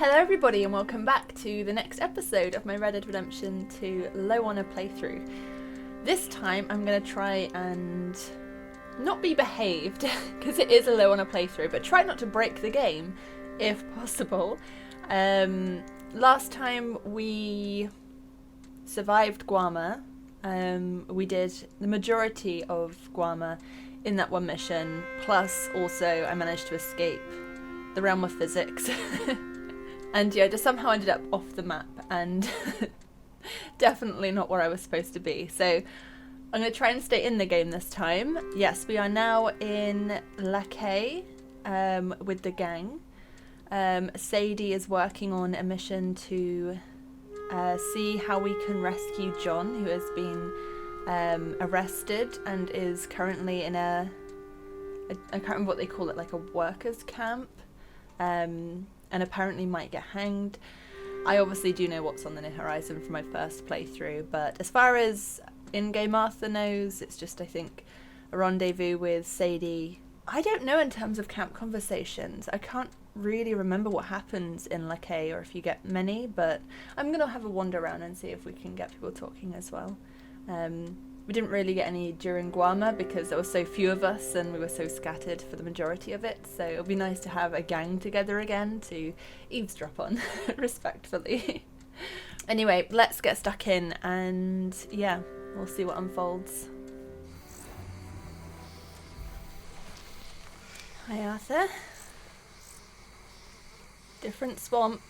Hello everybody and welcome back to the next episode of my Red Dead Redemption 2 low honour playthrough. This time I'm going to try and not be behaved, because it is a low honour playthrough, but try not to break the game if possible. Last time we survived Guarma. We did the majority of Guarma in that one mission, plus also I managed to escape the realm of physics. And yeah, just somehow ended up off the map and definitely not where I was supposed to be. So I'm going to try and stay in the game this time. Yes, we are now in Lacay with the gang. Sadie is working on a mission to see how we can rescue John, who has been arrested and is currently in I can't remember what they call it, like a workers' camp. And apparently might get hanged. I obviously do know what's on the horizon from my first playthrough, but as far as in-game Arthur knows, it's just, I think, a rendezvous with Sadie. I don't know in terms of camp conversations. I can't really remember what happens in Lacay or if you get many, but I'm going to have a wander around and see if we can get people talking as well. We didn't really get any during Guarma because there were so few of us and we were so scattered for the majority of it, so it'll be nice to have a gang together again to eavesdrop on, respectfully. Anyway, let's get stuck in and yeah, we'll see what unfolds. Hi Arthur. Different swamp,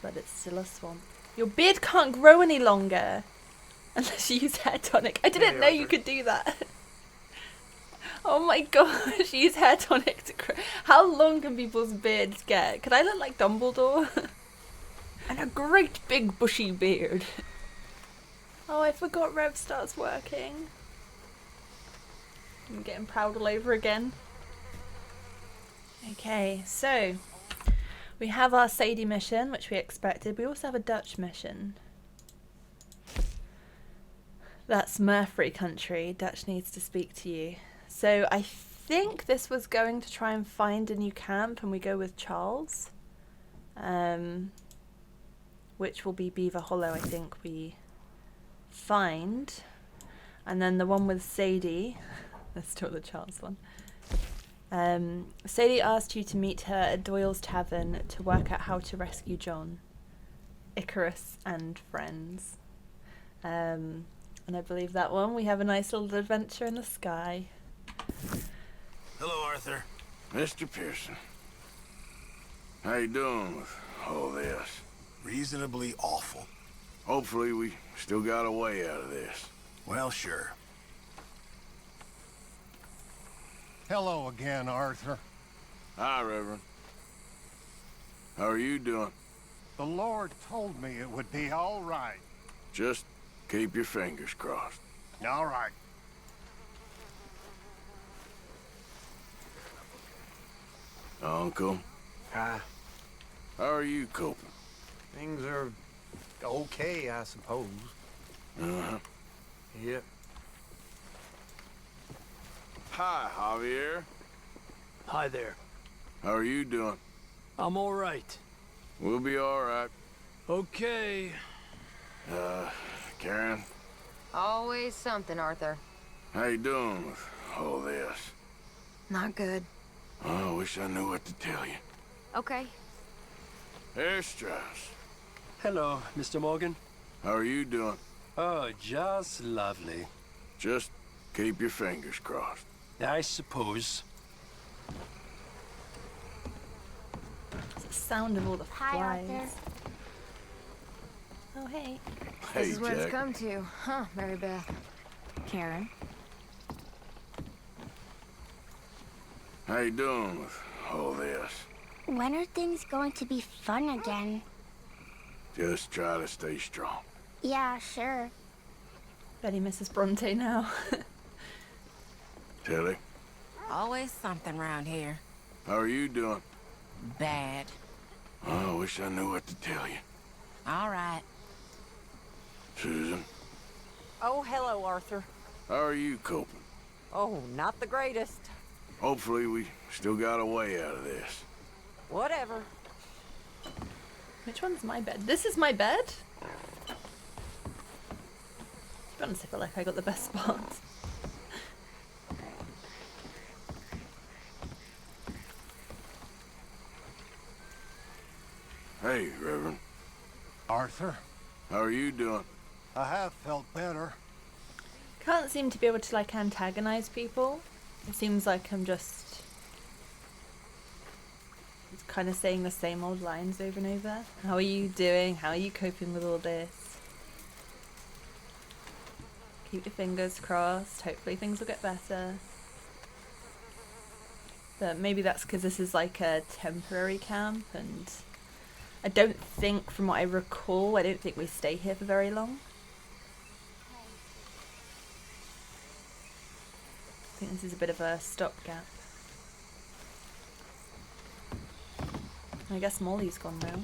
but it's still a swamp. Your beard can't grow any longer. Unless you use hair tonic. I didn't know you could do that. Oh my gosh, use hair tonic to grow. How long can people's beards get? Could I look like Dumbledore? And a great big bushy beard. Oh, I forgot Rev starts working. I'm getting proud all over again. Okay, so we have our Sadie mission, which we expected. We also have a Dutch mission. That's Murphy country. Dutch needs to speak to you. So I think this was going to try and find a new camp, and we go with Charles. Which will be Beaver Hollow, I think we find. And then the one with Sadie. That's still the Charles one. Sadie asked you to meet her at Doyle's Tavern to work out how to rescue John, Icarus, and friends. And I believe that one, we have a nice little adventure in the sky. Hello, Arthur. Mr. Pearson. How you doing with all this? Reasonably awful. Hopefully we still got a way out of this. Well, sure. Hello again, Arthur. Hi, Reverend. How are you doing? The Lord told me it would be all right. Just keep your fingers crossed. All right. Uncle, Hi. how are you coping? Things are okay, I suppose. Uh-huh. Yep. Hi, Javier. Hi there. How are you doing? I'm all right. We'll be all right. Okay. Karen, Always something, Arthur. how you doing with all this? Not good. Oh, I wish I knew what to tell you. Okay. Hey, Strauss. Hello, Mr. Morgan. How are you doing? Oh, just lovely. Just keep your fingers crossed. I suppose. It's the sound of all the Hi, flies. Arthur. Oh, hey. Hey, This is what it's Jack. come to, huh, Mary Beth? Karen? How you doing with all this? When are things going to be fun again? Just try to stay strong. Yeah, sure. Betty Mrs. Bronte now. Tilly, Always something around here. how are you doing? Bad. Oh, I wish I knew what to tell you. All right. Susan, Oh, hello, Arthur. how are you coping? Oh, not the greatest. Hopefully we still got a way out of this. Whatever. Which one's my bed? This is my bed? To be honest, I feel like I got the best spot. Hey, Reverend. Arthur, How are you doing? I have felt better. Can't seem to be able to like antagonize people. It seems like I'm just kind of saying the same old lines over and over. How are you doing? How are you coping with all this? Keep your fingers crossed. Hopefully things will get better. But maybe that's because this is like a temporary camp, and I don't think, from what I recall, I don't think we stay here for very long. I think this is a bit of a stopgap. I guess Molly's gone now.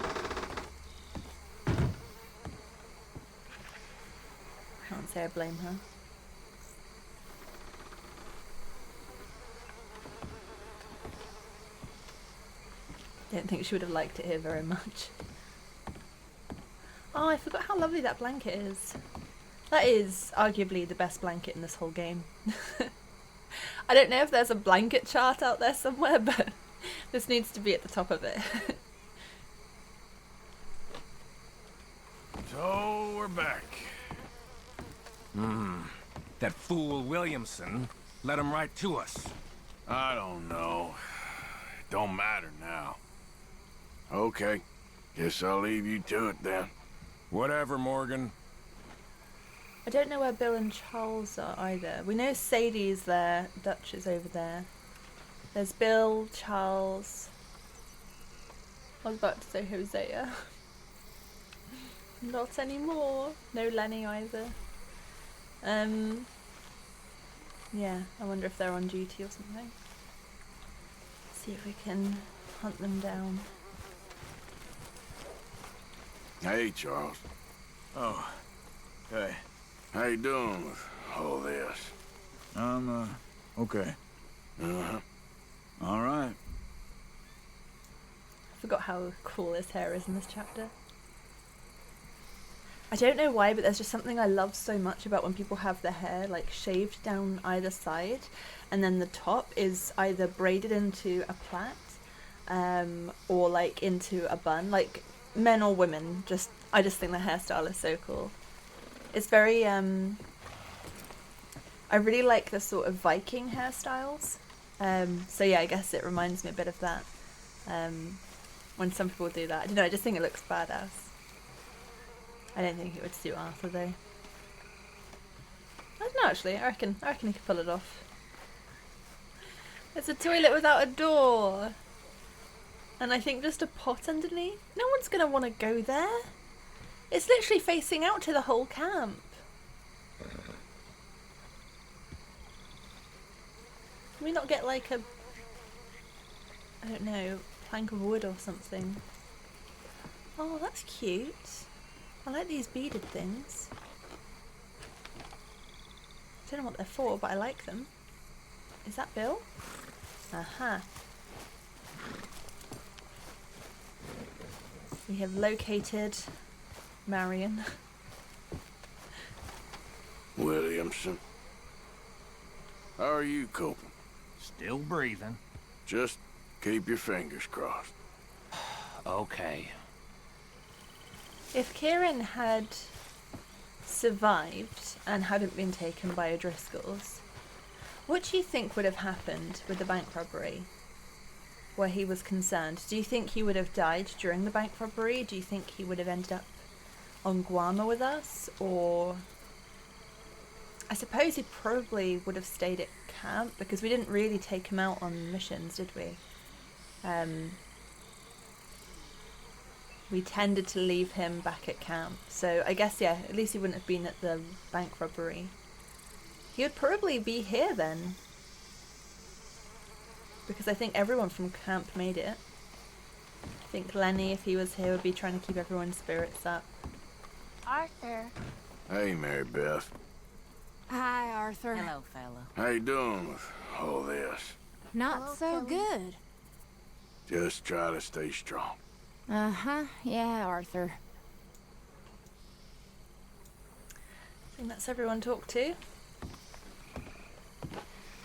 Can't say I blame her. Don't think she would have liked it here very much. Oh, I forgot how lovely that blanket is. That is arguably the best blanket in this whole game. I don't know if there's a blanket chart out there somewhere, but this needs to be at the top of it. So, we're back. That fool Williamson let him right to us. I don't know. Don't matter now. Okay. Guess I'll leave you to it then. Whatever, Morgan. I don't know where Bill and Charles are either. We know Sadie's there, Dutch is over there. There's Bill, Charles. I was about to say Hosea. Not anymore. No Lenny either. Yeah, I wonder if they're on duty or something. See if we can hunt them down. Hey, Charles. Oh, hey. How you doing with all this? I'm, okay. Uh-huh. All right. I forgot how cool his hair is in this chapter. I don't know why, but there's just something I love so much about when people have their hair like shaved down either side, and then the top is either braided into a plait, or like into a bun. Like men or women, I just think the hairstyle is so cool. It's very I really like the sort of Viking hairstyles. So yeah, I guess it reminds me a bit of that. When some people do that, I don't know. I just think it looks badass. I don't think it would suit Arthur though. I don't know actually. I reckon he could pull it off. It's a toilet without a door, and I think just a pot underneath. No one's gonna want to go there. It's literally facing out to the whole camp. Can we not get like a, I don't know, plank of wood or something? Oh, that's cute. I like these beaded things. I don't know what they're for, but I like them. Is that Bill? Aha. We have located Marion. Williamson. How are you coping? Still breathing. Just keep your fingers crossed. Okay. If Kieran had survived and hadn't been taken by O'Driscolls, what do you think would have happened with the bank robbery where he was concerned? Do you think he would have died during the bank robbery? Do you think he would have ended up on Guarma with us? Or I suppose he probably would have stayed at camp, because we didn't really take him out on missions, did we? We tended to leave him back at camp. So I guess, yeah, at least he wouldn't have been at the bank robbery. He would probably be here then, because I think everyone from camp made it. I think Lenny, if he was here, would be trying to keep everyone's spirits up. Arthur. Hey, Mary Beth. Hi, Arthur. Hello, fella. How you doing with all this? Not so good. Just try to stay strong. Uh-huh. Yeah, Arthur. I think that's everyone talked to.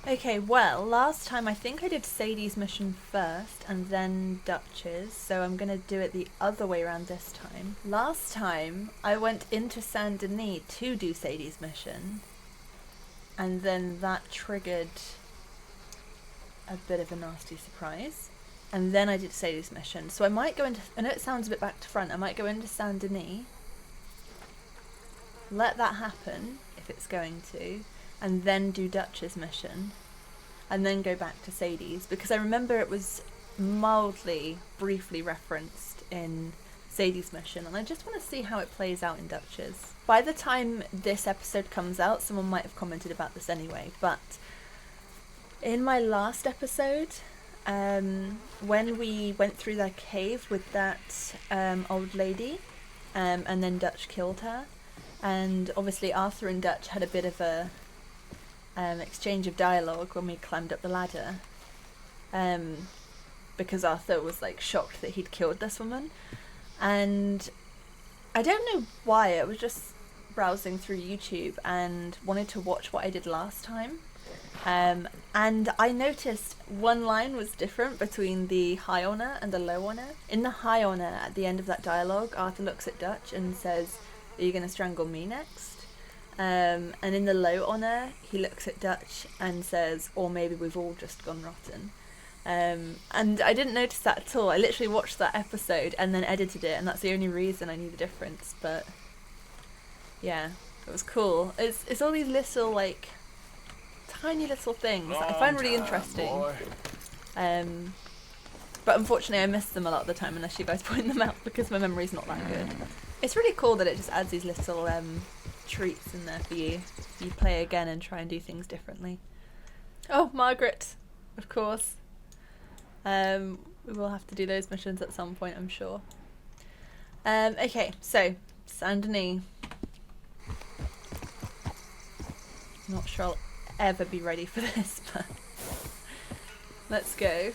Okay, well, last time I think I did Sadie's mission first and then Dutch's, so I'm going to do it the other way around this time. Last time I went into Saint Denis to do Sadie's mission, and then that triggered a bit of a nasty surprise. And then I did Sadie's mission. So I might go into, I know it sounds a bit back to front, I might go into Saint Denis, let that happen, if it's going to, and then do Dutch's mission, and then go back to Sadie's, because I remember it was mildly, briefly referenced in Sadie's mission, and I just want to see how it plays out in Dutch's. By the time this episode comes out, someone might have commented about this anyway, but in my last episode, when we went through that cave with that old lady, and then Dutch killed her, and obviously Arthur and Dutch had a bit of a exchange of dialogue when we climbed up the ladder, because Arthur was like shocked that he'd killed this woman, and I don't know why, I was just browsing through YouTube and wanted to watch what I did last time, and I noticed one line was different between the high honor and the low honor. In the high honor, at the end of that dialogue, Arthur looks at Dutch and says, "Are you going to strangle me next?" And in the low honor, he looks at Dutch and says, "Or maybe we've all just gone rotten." And I didn't notice that at all. I literally watched that episode and then edited it, and that's the only reason I knew the difference. But yeah, it was cool. It's all these little, like, tiny little things that I find really interesting. But unfortunately I miss them a lot of the time unless you guys point them out, because my memory's not that good. It's really cool that it just adds these little treats in there for you. You play again and try and do things differently. Oh, Margaret, of course. We will have to do those missions at some point, I'm sure. Okay, so Saint Denis. Not sure I'll ever be ready for this, but let's go.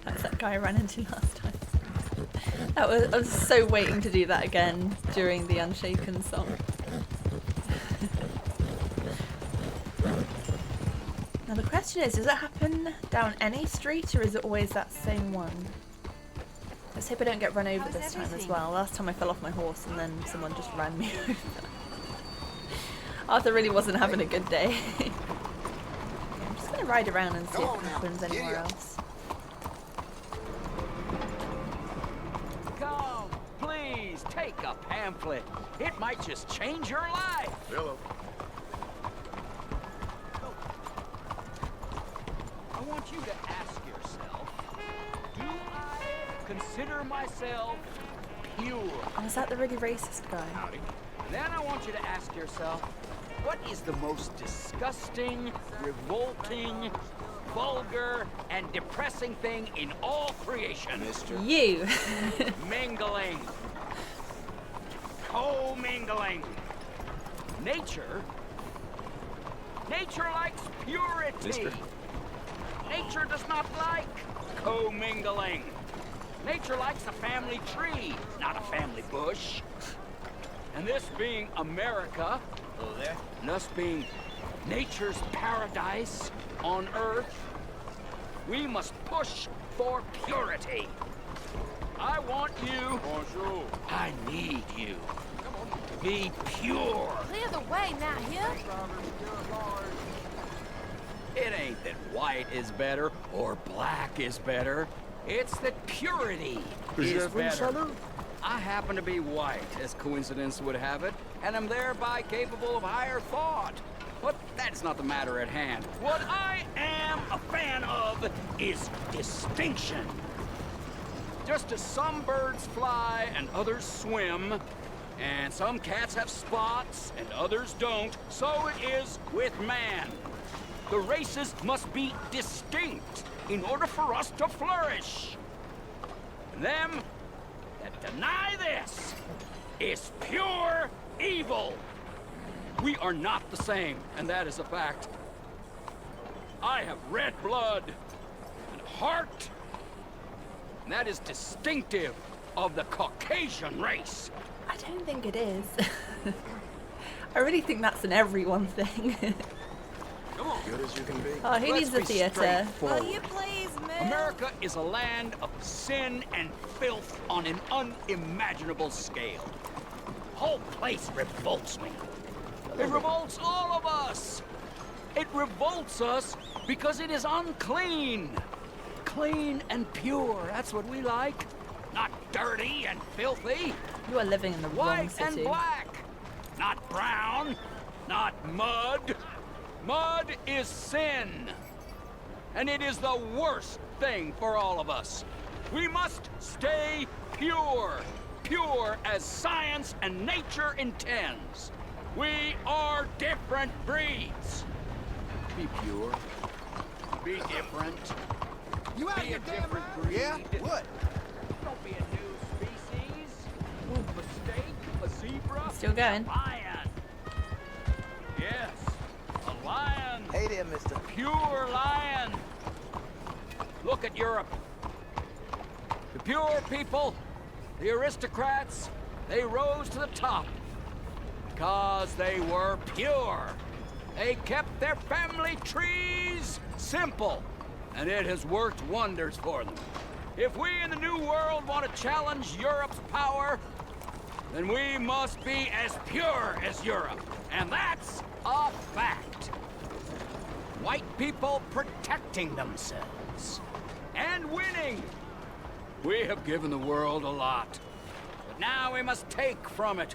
That's that guy I ran into last time. I was so waiting to do that again during the Unshaken song. Now the question is, does it happen down any street, or is it always that same one? Let's hope I don't get run over this time as well. Last time I fell off my horse and then someone just ran me over. Arthur really wasn't having a good day. Okay, I'm just going to ride around and see if it happens anywhere else. Come, please, take a pamphlet. It might just change your life. Hello. I want you to ask yourself, do I consider myself pure? Oh, is that the really racist guy? Howdy. Then I want you to ask yourself, what is the most disgusting, revolting, vulgar, and depressing thing in all creation? Mister. You! Mingling. Co-mingling. Nature likes purity. Mister. Nature does not like co-mingling. Nature likes a family tree, not a family bush. And this being America, and us being nature's paradise on Earth, we must push for purity. I want you, Bonjour. I need you to be pure. Clear the way now, here. It ain't that white is better or black is better. It's that purity is better. I happen to be white, as coincidence would have it, and am thereby capable of higher thought. But that's not the matter at hand. What I am a fan of is distinction. Just as some birds fly and others swim, and some cats have spots and others don't, so it is with man. The races must be distinct in order for us to flourish. And them that deny this is pure evil. We are not the same, and that is a fact. I have red blood and heart That is distinctive of the Caucasian race. I don't think it is. I really think that's an everyone thing. Come on. Good as you can be. Oh, who needs the theatre? Will you please move? America is a land of sin and filth on an unimaginable scale. The whole place revolts me. It revolts all of us. It revolts us because it is unclean. Clean and pure, that's what we like. Not dirty and filthy. You are living in the wrong White city. and black. Not brown. Not mud. Mud is sin. And it is the worst thing for all of us. We must stay pure. Pure as science and nature intends. We are different breeds. Be pure. Be different. You out Be here, a different breed. Yeah? What? Don't be a new species. Mistake, a zebra. Still going. A lion. Yes, a lion. Hey there, mister. Pure lion. Look at Europe. The pure people, the aristocrats, they rose to the top because they were pure. They kept their family trees simple, and it has worked wonders for them. If we in the New World want to challenge Europe's power, then we must be as pure as Europe, and that's a fact. White people protecting themselves and winning. We have given the world a lot, but now we must take from it.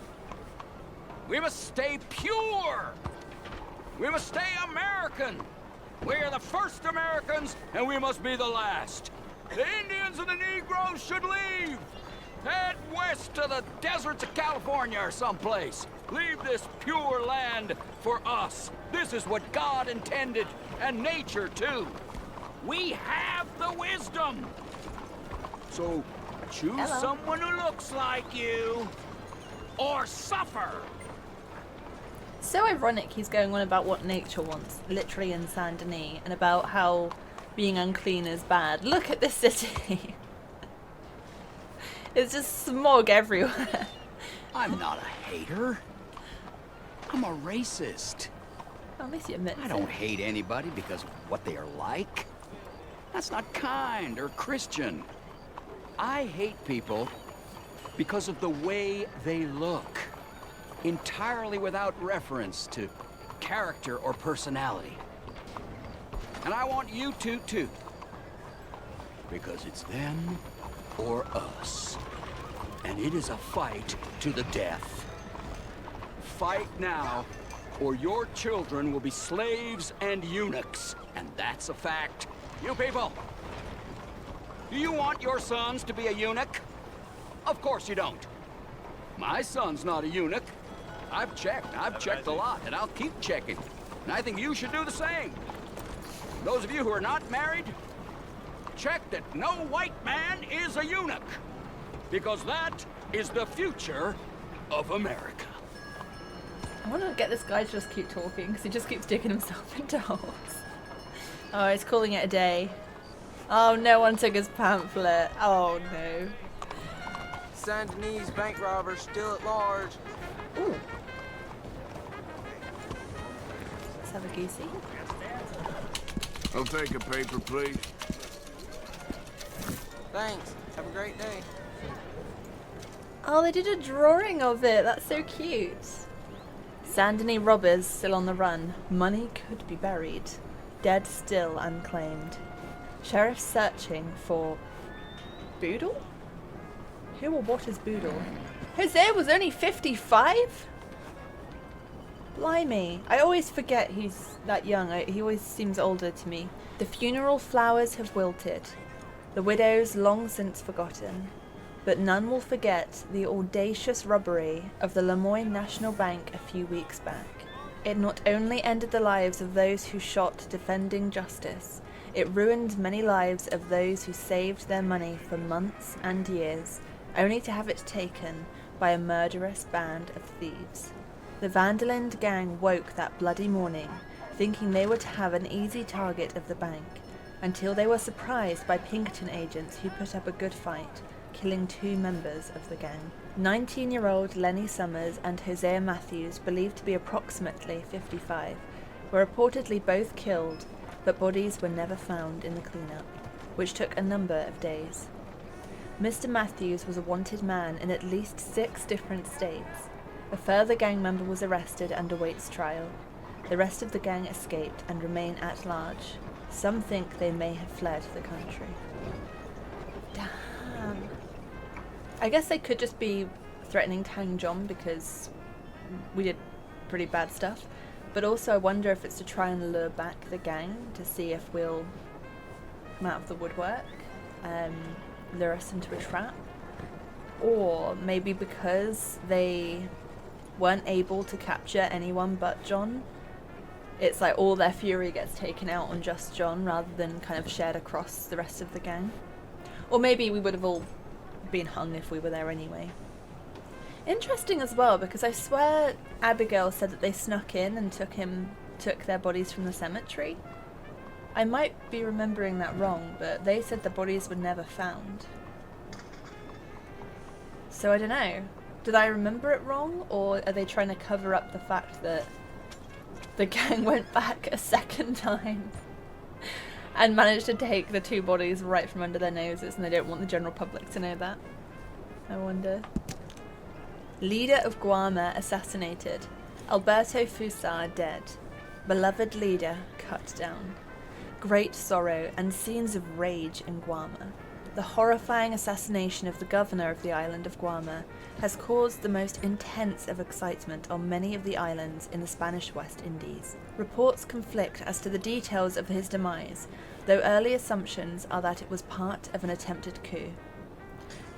We must stay pure. We must stay American. We are the first Americans, and we must be the last. The Indians and the Negroes should leave. Head west to the deserts of California or someplace. Leave this pure land for us. This is what God intended, and nature too. We have the wisdom. So choose someone who looks like you, or suffer. So ironic he's going on about what nature wants, literally in Saint Denis, and about how being unclean is bad. Look at this city. It's just smog everywhere. I'm not a hater. I'm a racist. At least you admit I don't hate anybody because of what they are like. That's not kind or Christian. I hate people because of the way they look, entirely without reference to character or personality. And I want you to too, because it's them or us. And it is a fight to the death. Fight now, or your children will be slaves and eunuchs. And that's a fact. You people, do you want your sons to be a eunuch? Of course you don't. My son's not a eunuch. I've checked a lot, and I'll keep checking. And I think you should do the same. Those of you who are not married, check that no white man is a eunuch. Because that is the future of America. I want to get this guy to just keep talking, because he just keeps digging himself into holes. Oh, he's calling it a day. Oh, no one took his pamphlet. Oh, no. Saint Denis bank robbers still at large. Ooh. Let's have a goosey. I'll take a paper, please. Thanks. Have a great day. Oh, they did a drawing of it. That's so cute. Saint Denis robbers still on the run. Money could be buried. Dead still unclaimed. Sheriff searching for... Boodle? Who or what is Boodle? Jose was only 55? Blimey. I always forget he's that young. He always seems older to me. The funeral flowers have wilted. The widows long since forgotten. But none will forget the audacious robbery of the Lemoyne National Bank a few weeks back. It not only ended the lives of those who shot defending justice, it ruined many lives of those who saved their money for months and years, only to have it taken by a murderous band of thieves. The Vanderland gang woke that bloody morning, thinking they would have an easy target of the bank, until they were surprised by Pinkerton agents who put up a good fight, killing 2 members of the gang. 19-year-old Lenny Summers and Hosea Matthews, believed to be approximately 55, were reportedly both killed, but bodies were never found in the cleanup, which took a number of days. Mr. Matthews was a wanted man in at least 6 different states. A further gang member was arrested and awaits trial. The rest of the gang escaped and remain at large. Some think they may have fled the country. Damn. I guess they could just be threatening Tang John because we did pretty bad stuff. But also I wonder if it's to try and lure back the gang to see if we'll come out of the woodwork, lure us into a trap. Or maybe because they weren't able to capture anyone but John, it's like all their fury gets taken out on just John rather than kind of shared across the rest of the gang. Or maybe we would have all been hung if we were there anyway. Interesting as well, because I swear Abigail said that they snuck in and took their bodies from the cemetery. I might be remembering that wrong, but they said the bodies were never found. So I don't know. Did I remember it wrong, or are they trying to cover up the fact that the gang went back a second time and managed to take the 2 bodies right from under their noses, and they don't want the general public to know that? I wonder. Leader of Guarma assassinated. Alberto Fusar dead. Beloved leader cut down. Great sorrow and scenes of rage in Guarma. The horrifying assassination of the governor of the island of Guarma has caused the most intense of excitement on many of the islands in the Spanish West Indies. Reports conflict as to the details of his demise, though early assumptions are that it was part of an attempted coup.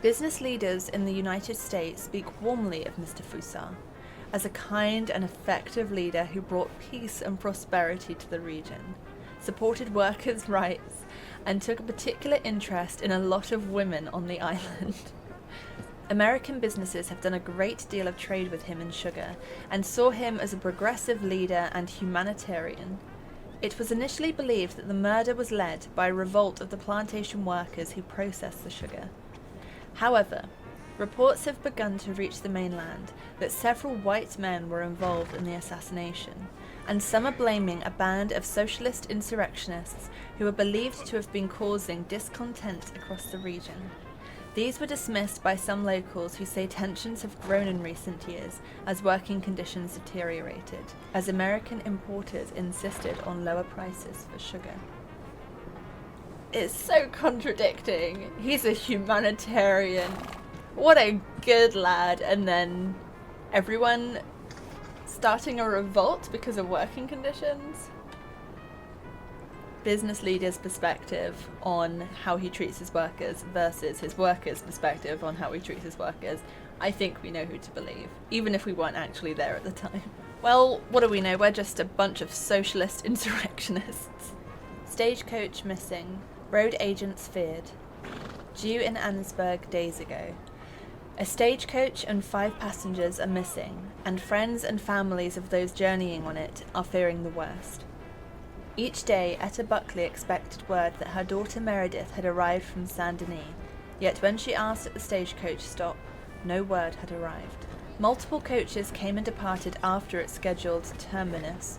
Business leaders in the United States speak warmly of Mr. Fusar as a kind and effective leader who brought peace and prosperity to the region, supported workers' rights, and took a particular interest in a lot of women on the island. American businesses have done a great deal of trade with him in sugar, and saw him as a progressive leader and humanitarian. It was initially believed that the murder was led by a revolt of the plantation workers who processed the sugar. However, reports have begun to reach the mainland that several white men were involved in the assassination, and some are blaming a band of socialist insurrectionists who are believed to have been causing discontent across the region. These were dismissed by some locals who say tensions have grown in recent years as working conditions deteriorated, as American importers insisted on lower prices for sugar. It's so contradicting. He's a humanitarian. What a good lad. And then everyone starting a revolt because of working conditions. Business leader's perspective on how he treats his workers versus his workers' perspective on how he treats his workers. I think we know who to believe, even if we weren't actually there at the time. Well, what do we know? We're just a bunch of socialist insurrectionists. Stagecoach missing. Road agents feared. Due in Annesburg days ago. A stagecoach and 5 passengers are missing, and friends and families of those journeying on it are fearing the worst. Each day, Etta Buckley expected word that her daughter Meredith had arrived from Saint Denis, yet when she asked at the stagecoach stop, no word had arrived. Multiple coaches came and departed after its scheduled terminus,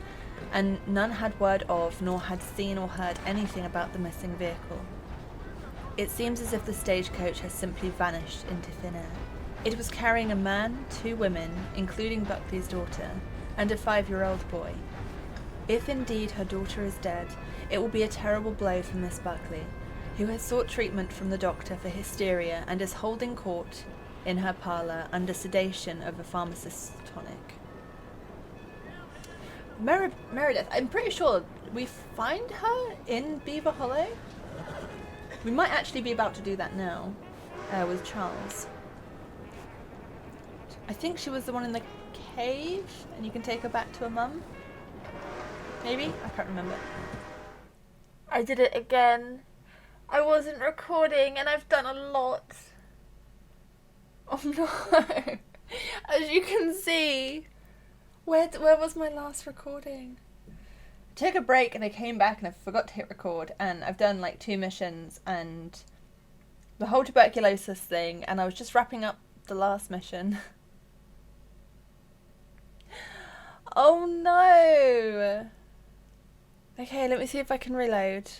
and none had word of, nor had seen or heard anything about the missing vehicle. It seems as if the stagecoach has simply vanished into thin air. It was carrying a man, 2 women, including Buckley's daughter, and a 5-year-old boy. If indeed her daughter is dead, it will be a terrible blow for Miss Buckley, who has sought treatment from the doctor for hysteria and is holding court in her parlour under sedation of a pharmacist's tonic. Meredith, I'm pretty sure we find her in Beaver Hollow. We might actually be about to do that now, with Charles. I think she was the one in the cave, and you can take her back to her mum. Maybe? I can't remember. I did it again. I wasn't recording, and I've done a lot. Oh no! As you can see, where was my last recording? took a break and I came back and I forgot to hit record, and I've done like 2 missions and the whole tuberculosis thing, and I was just wrapping up the last mission. Oh no! Okay, let me see if I can reload.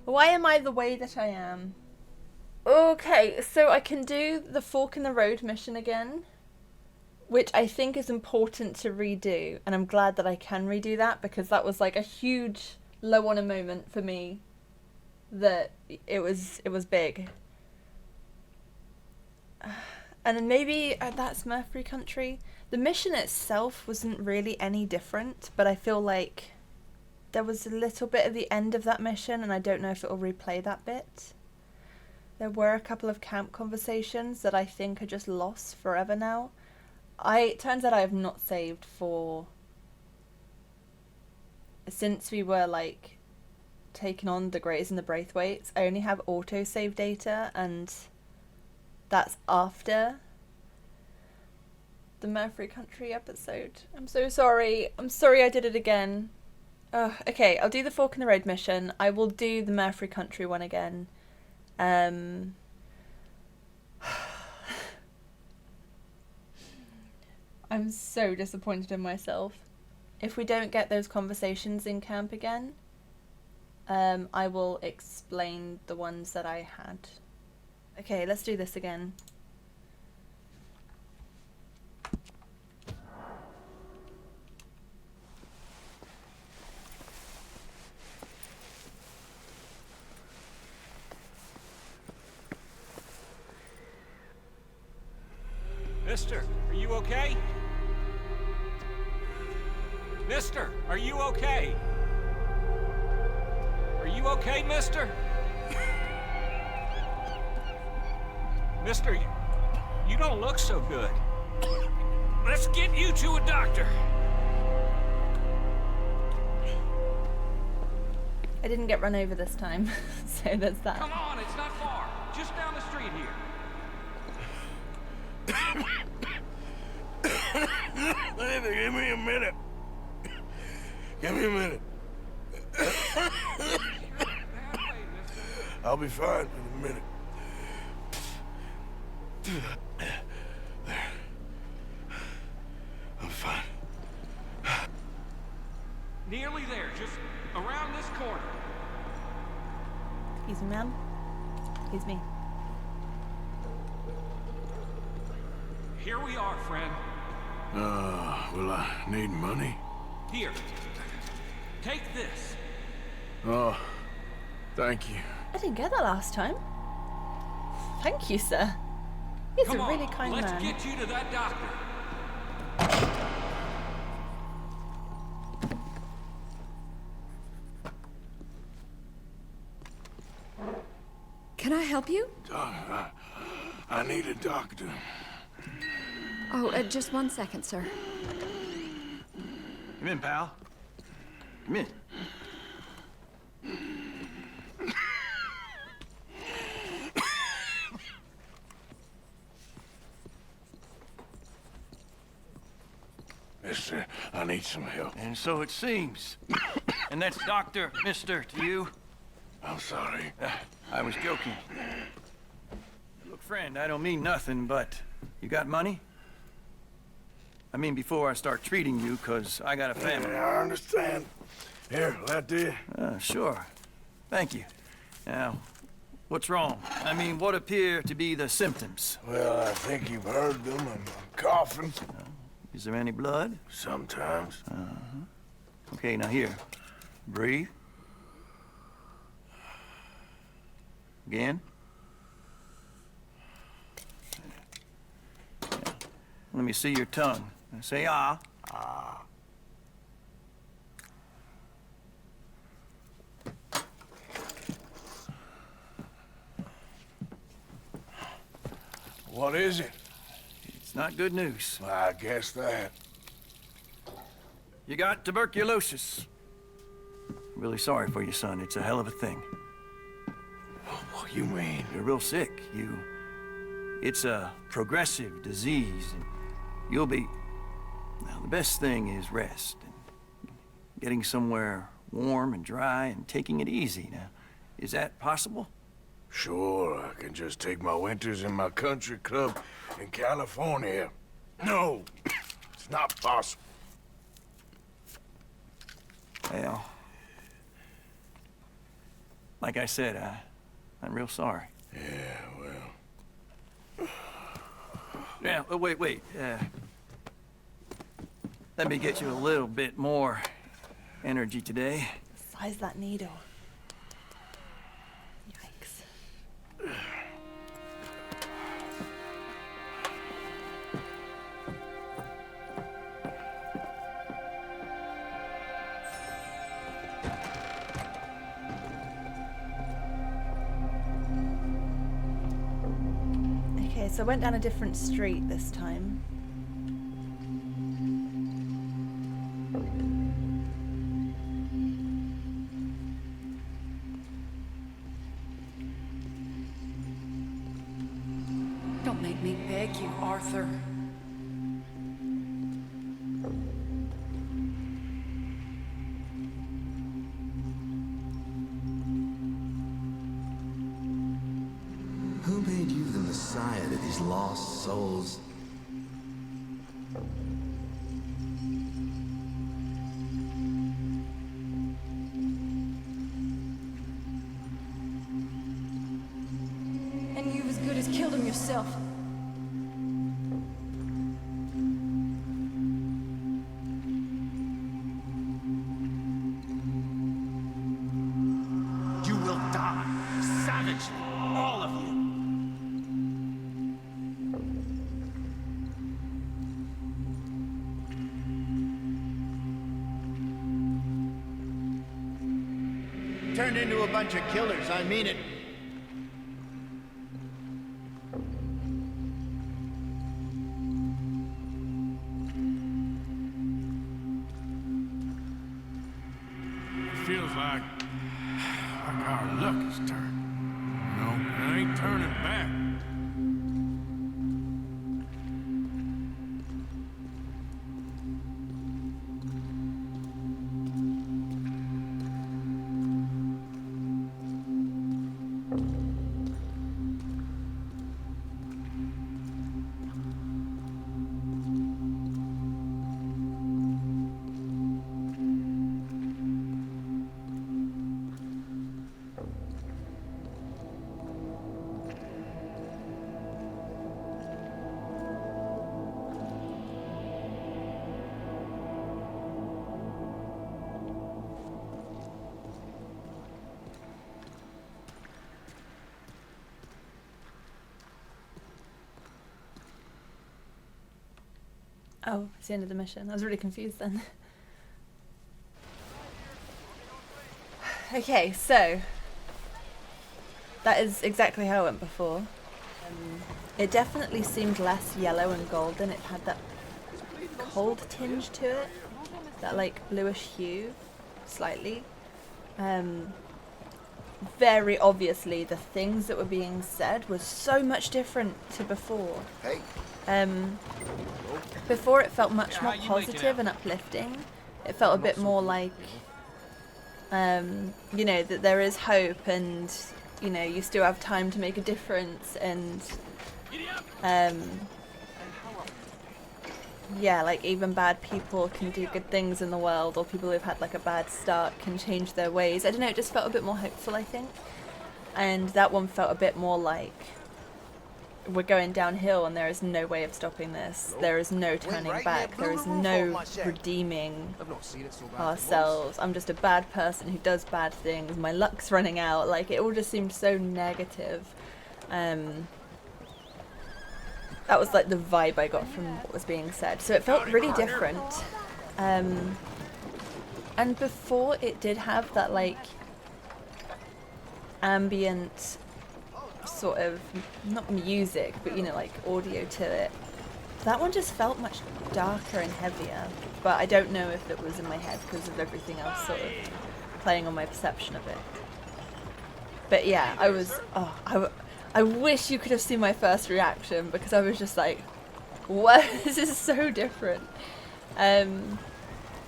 Why am I the way that I am? Okay, so I can do the fork in the road mission again, which I think is important to redo, and I'm glad that I can redo that, because that was like a huge low on a moment for me. That it was big. And then maybe that's Smurfree Country. The mission itself wasn't really any different, but I feel like there was a little bit at the end of that mission, and I don't know if it will replay that bit. There were a couple of camp conversations that I think are just lost forever now. It turns out I have not saved for... Since we were like taking on the Greys and the Braithwaites, I only have auto-save data, and that's after the Smurfree Country episode. I'm so sorry. I'm sorry I did it again. Okay, I'll do the Fork in the Road mission. I will do the Smurfree Country one again. I'm so disappointed in myself. If we don't get those conversations in camp again, I will explain the ones that I had. Okay, let's do this again. Mister, are you okay? Mister, are you okay? Are you okay, mister? Mister, you don't look so good. Let's get you to a doctor. I didn't get run over this time, so there's that. Come on, it's not far. Just down the street here. Give me a minute. Give me a minute. I'll be fine in a minute. There. I'm fine. Nearly there, just around this corner. Excuse me, ma'am. Excuse me. Here we are, friend. Will I need money? Here. Take this. Oh, thank you. I didn't get that last time. Thank you, sir. He's Come a really on, kind let's man. get you to that doctor. Can I help you? I need a doctor. Oh, just 1 second, sir. Come in, pal. Come in. Mister, I need some help. And so it seems. And that's Dr. Mister to you? I'm sorry. I was joking. Look, friend, I don't mean nothing, but you got money? I mean, before I start treating you, 'cause I got a family. Yeah, I understand. Here, that do. Sure. Thank you. Now, what's wrong? I mean, what appear to be the symptoms? Well, I think you've heard them. I'm coughing. Is there any blood? Sometimes. Okay, now here. Breathe. Again. Let me see your tongue. Now say ah. Ah. What is it? It's not good news. I guess that. You got tuberculosis. Really sorry for you, son. It's a hell of a thing. What you mean? You're real sick. It's a progressive disease, and you'll be... Well, the best thing is rest. And getting somewhere warm and dry and taking it easy. Now, is that possible? Sure, I can just take my winters in my country club in California. No, it's not possible. Well, like I said, I'm real sorry. Yeah, well... Yeah, wait. Let me get you a little bit more energy today. Size that needle. Yikes. Okay, so I went down a different street this time. Don't make me beg you, Arthur. Who made you the Messiah to these lost souls? And you've as good as killed him yourself. You will die, savagely, all of you. Turned into a bunch of killers, I mean it. It feels like our luck is turned. No, I ain't turning back. Oh, it's the end of the mission. I was really confused then. Okay, so that is exactly how it went before. It definitely seemed less yellow and golden. It had that cold tinge to it, that like bluish hue, slightly. Very obviously, the things that were being said was so much different to before. Hey. Before it felt much more positive and uplifting. It felt a bit more like, you know, that there is hope and, you know, you still have time to make a difference and, yeah, like even bad people can do good things in the world, or people who've had like a bad start can change their ways. I don't know, it just felt a bit more hopeful, I think. And that one felt a bit more like, we're going downhill and there is no way of stopping this. There is no turning back. There is no redeeming ourselves. I'm just a bad person who does bad things. My luck's running out. Like, it all just seemed so negative. That was like the vibe I got from what was being said. So it felt really different. And before it did have that like ambient sort of, not music, but you know, like audio to it. That one just felt much darker and heavier, but I don't know if it was in my head because of everything else sort of playing on my perception of it. But yeah, I was, I wish you could have seen my first reaction, because I was just like, what? This is so different.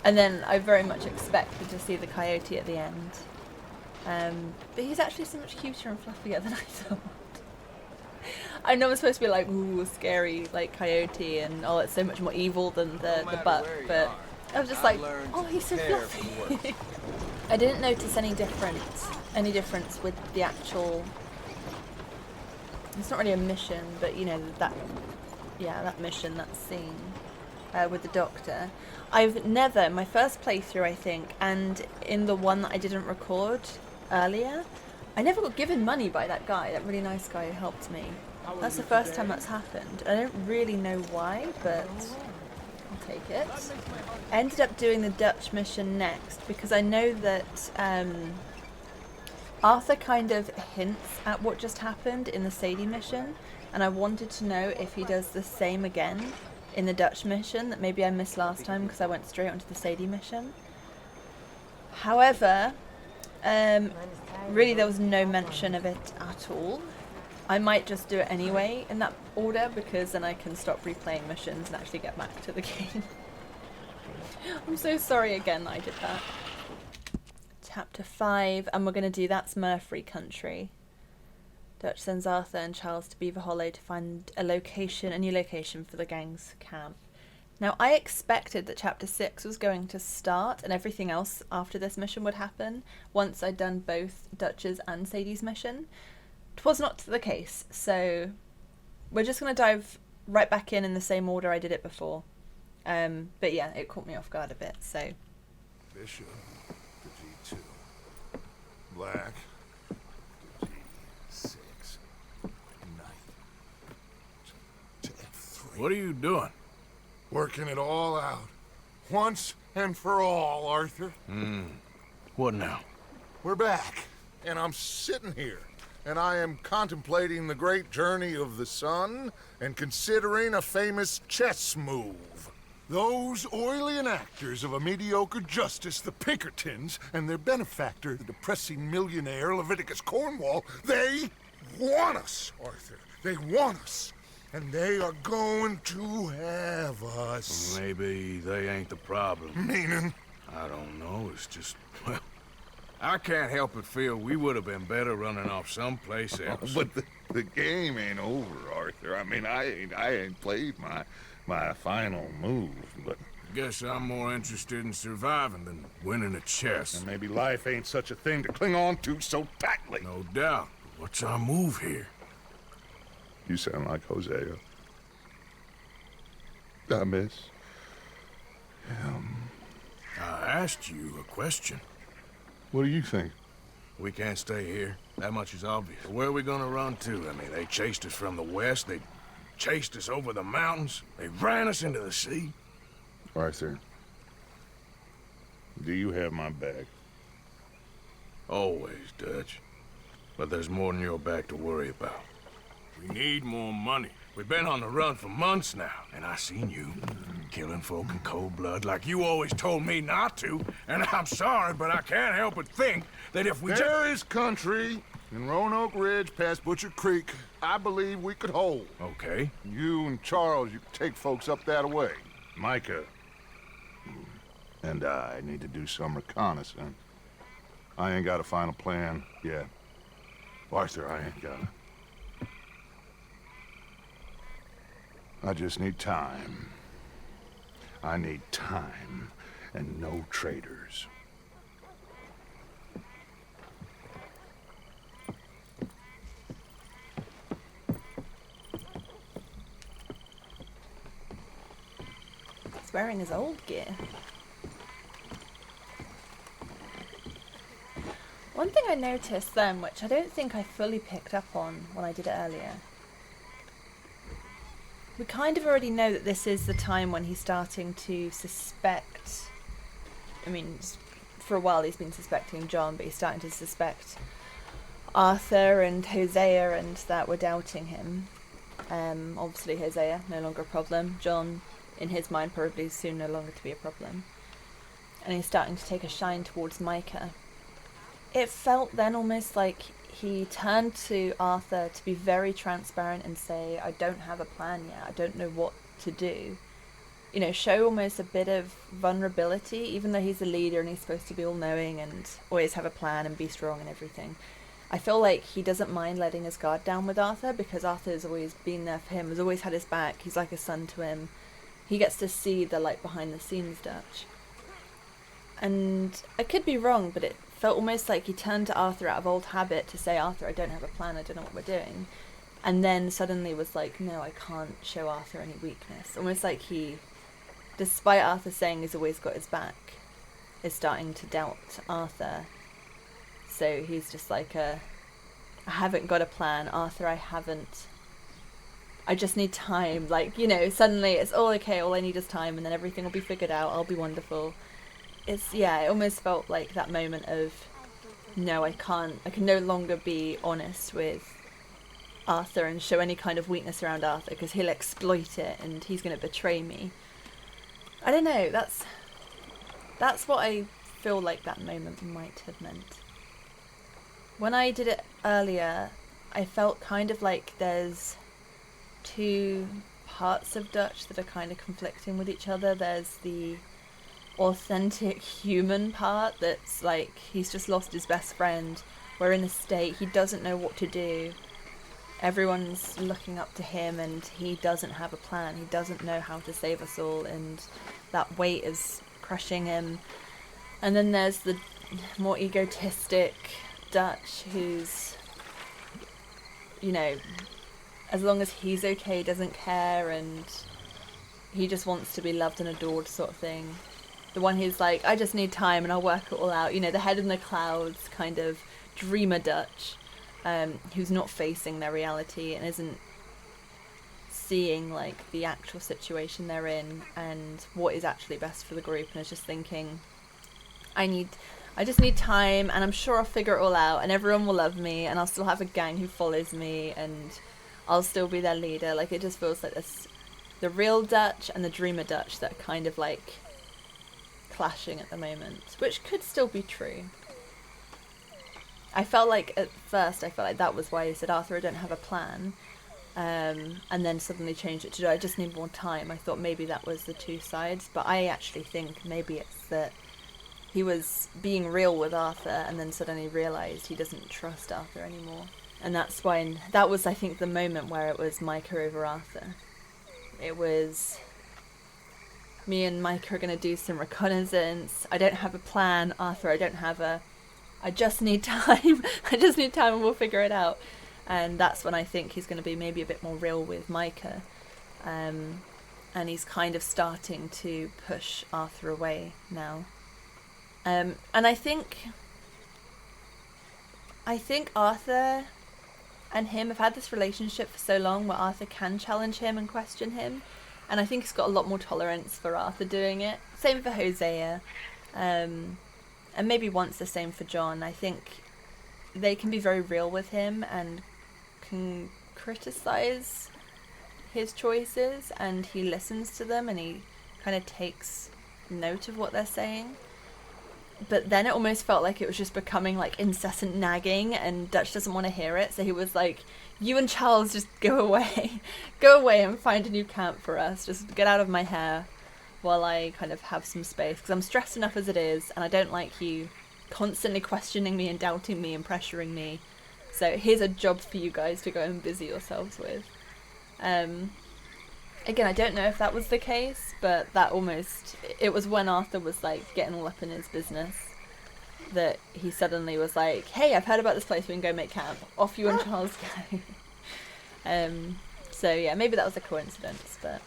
And then I very much expected to see the coyote at the end. But he's actually so much cuter and fluffier than I thought. I know it's supposed to be like, ooh, scary, like coyote, and oh, it's so much more evil than the buck, but I was just like, oh, he's so fluffy. I didn't notice any difference with the actual. It's not really a mission, but you know that mission, that scene with the doctor. I've never, my first playthrough, I think, and in the one that I didn't record earlier, I never got given money by that guy, that really nice guy who helped me. That's the first time that's happened. I don't really know why, but I'll take it. I ended up doing the Dutch mission next because I know that Arthur kind of hints at what just happened in the Sadie mission, and I wanted to know if he does the same again in the Dutch mission that maybe I missed last time because I went straight onto the Sadie mission. However, really there was no mention of it at all. I might just do it anyway in that order because then I can stop replaying missions and actually get back to the game. I'm so sorry again that I did that. Chapter 5, and we're going to do That's Murphy Country. Dutch sends Arthur and Charles to Beaver Hollow to find a new location for the gang's camp. Now, I expected that Chapter 6 was going to start and everything else after this mission would happen once I'd done both Dutch's and Sadie's mission. It was not the case, so we're just going to dive right back in the same order I did it before. But yeah, it caught me off guard a bit, so. Bishop to G2. Black to G6. Knight to F3. What are you doing? Working it all out. Once and for all, Arthur. What now? We're back, and I'm sitting here. And I am contemplating the great journey of the sun and considering a famous chess move. Those oily actors of a mediocre justice, the Pinkertons, and their benefactor, the depressing millionaire Leviticus Cornwall, they want us, Arthur. They want us. And they are going to have us. Maybe they ain't the problem. Meaning? I don't know. It's just, well, I can't help but feel we would have been better running off someplace else. But the game ain't over, Arthur. I mean, I ain't played my final move, but... Guess I'm more interested in surviving than winning a chess. And maybe life ain't such a thing to cling on to so tightly. No doubt. What's our move here? You sound like Hosea. I miss him. I asked you a question. What do you think? We can't stay here. That much is obvious. Where are we gonna run to? I mean, they chased us from the west. They chased us over the mountains. They ran us into the sea. Arthur, do you have my back? Always, Dutch. But there's more than your back to worry about. We need more money. We've been on the run for months now, and I seen you killing folk in cold blood like you always told me not to, and I'm sorry, but I can't help but think that if we There is country in Roanoke Ridge past Butcher Creek I believe we could hold. Okay. You and Charles, you can take folks up that way. Micah and I need to do some reconnaissance. I ain't got a final plan yet. Arthur, I ain't got it. I just need time. I need time and no traitors. He's wearing his old gear. One thing I noticed then, which I don't think I fully picked up on when I did it earlier, we kind of already know that this is the time when he's starting to suspect, I mean, for a while he's been suspecting John, but he's starting to suspect Arthur and Hosea, and that we're doubting him. Obviously Hosea, no longer a problem. John, in his mind, probably soon no longer to be a problem. And he's starting to take a shine towards Micah. It felt then almost like he turned to Arthur to be very transparent and say, I don't have a plan yet, I don't know what to do. you know, show almost a bit of vulnerability, even though he's the leader and he's supposed to be all-knowing and always have a plan and be strong and everything. I feel like he doesn't mind letting his guard down with Arthur, because Arthur's always been there for him, has always had his back. He's like a son to him. He gets to see the like behind the scenes Dutch. And I could be wrong, but it felt almost like he turned to Arthur out of old habit to say, Arthur, I don't have a plan, I don't know what we're doing. And then suddenly was like, no, I can't show Arthur any weakness. Almost like he, despite Arthur saying he's always got his back, is starting to doubt Arthur. So he's just like I haven't got a plan, Arthur, I just need time. Like, you know, suddenly it's all okay, all I need is time, and then everything will be figured out, I'll be wonderful. It's, yeah, it almost felt like that moment of, no, I can no longer be honest with Arthur and show any kind of weakness around Arthur, because he'll exploit it and he's going to betray me. I don't know, that's what I feel like that moment might have meant. When I did it earlier, I felt kind of like there's two parts of Dutch that are kind of conflicting with each other. There's the authentic human part that's like, he's just lost his best friend, we're in a state, he doesn't know what to do, everyone's looking up to him and he doesn't have a plan, he doesn't know how to save us all, and that weight is crushing him. And then there's the more egotistic Dutch who's, you know, as long as he's okay, doesn't care, and he just wants to be loved and adored sort of thing. The one who's like, I just need time and I'll work it all out. You know, the head in the clouds kind of dreamer Dutch, who's not facing their reality and isn't seeing like the actual situation they're in and what is actually best for the group, and is just thinking, I just need time and I'm sure I'll figure it all out and everyone will love me and I'll still have a gang who follows me and I'll still be their leader. Like, it just feels like this, the real Dutch and the dreamer Dutch that are kind of like clashing at the moment, which could still be true. I felt like at first that was why he said, Arthur, I don't have a plan, and then suddenly changed it to, I just need more time. I thought maybe that was the two sides, but I actually think maybe it's that he was being real with Arthur and then suddenly realised he doesn't trust Arthur anymore. And that's why, that was, I think, the moment where it was Micah over Arthur. It was, me and Micah are going to do some reconnaissance. I don't have a plan, Arthur, I just need time. I just need time and we'll figure it out. And that's when I think he's going to be maybe a bit more real with Micah. And he's kind of starting to push Arthur away now. And I think Arthur and him have had this relationship for so long where Arthur can challenge him and question him. And I think he's got a lot more tolerance for Arthur doing it. Same for Hosea. And maybe once the same for John. I think they can be very real with him and can criticize his choices, and he listens to them and he kind of takes note of what they're saying. But then it almost felt like it was just becoming like incessant nagging, and Dutch doesn't want to hear it, so he was like, you and Charles just go away and find a new camp for us, just get out of my hair while I kind of have some space, because I'm stressed enough as it is and I don't like you constantly questioning me and doubting me and pressuring me, so here's a job for you guys to go and busy yourselves with. Again, I don't know if that was the case, but that almost, it was when Arthur was like getting all up in his business that he suddenly was like, hey, I've heard about this place, we can go make camp, off you and Charles go. So yeah, maybe that was a coincidence, but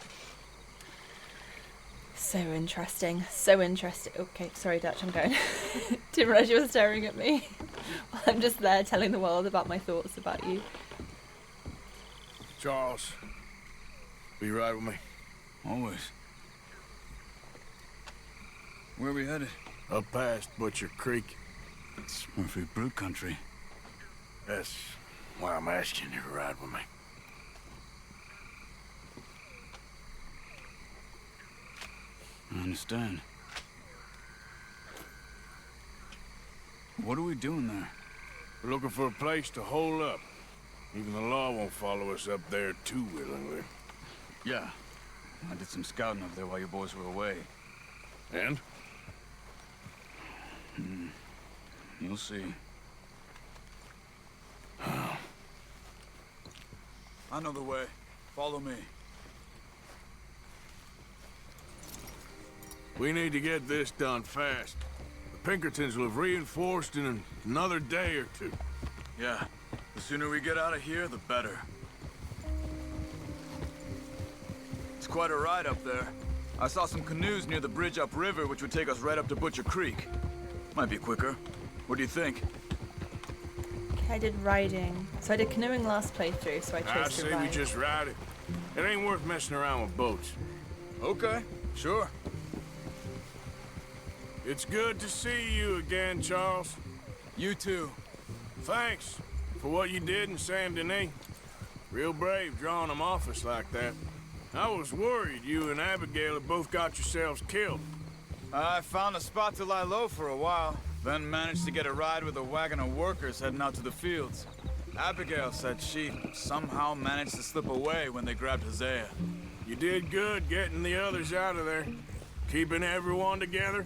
so interesting. Okay, sorry Dutch, I'm going. Didn't realise you were staring at me while I'm just there telling the world about my thoughts about you. Charles, will you ride with me? Always. Where are we headed? Up past Butcher Creek. It's Murphy Brew country. That's why I'm asking you to ride with me. I understand. What are we doing there? We're looking for a place to hole up. Even the law won't follow us up there too willingly. Yeah, I did some scouting up there while you boys were away. And? You'll see. I know the way. Follow me. We need to get this done fast. The Pinkertons will have reinforced in another day or two. Yeah. The sooner we get out of here, the better. It's quite a ride up there. I saw some canoes near the bridge upriver, which would take us right up to Butcher Creek. Might be quicker. What do you think? I did riding. So I did canoeing last playthrough, so I chose to ride. I say we just ride it. It ain't worth messing around with boats. Okay, sure. It's good to see you again, Charles. You too. Thanks for what you did in Saint Denis. Real brave drawing them off us like that. I was worried you and Abigail had both got yourselves killed. I found a spot to lie low for a while, then managed to get a ride with a wagon of workers heading out to the fields. Abigail said she somehow managed to slip away when they grabbed Hosea. You did good getting the others out of there. Keeping everyone together.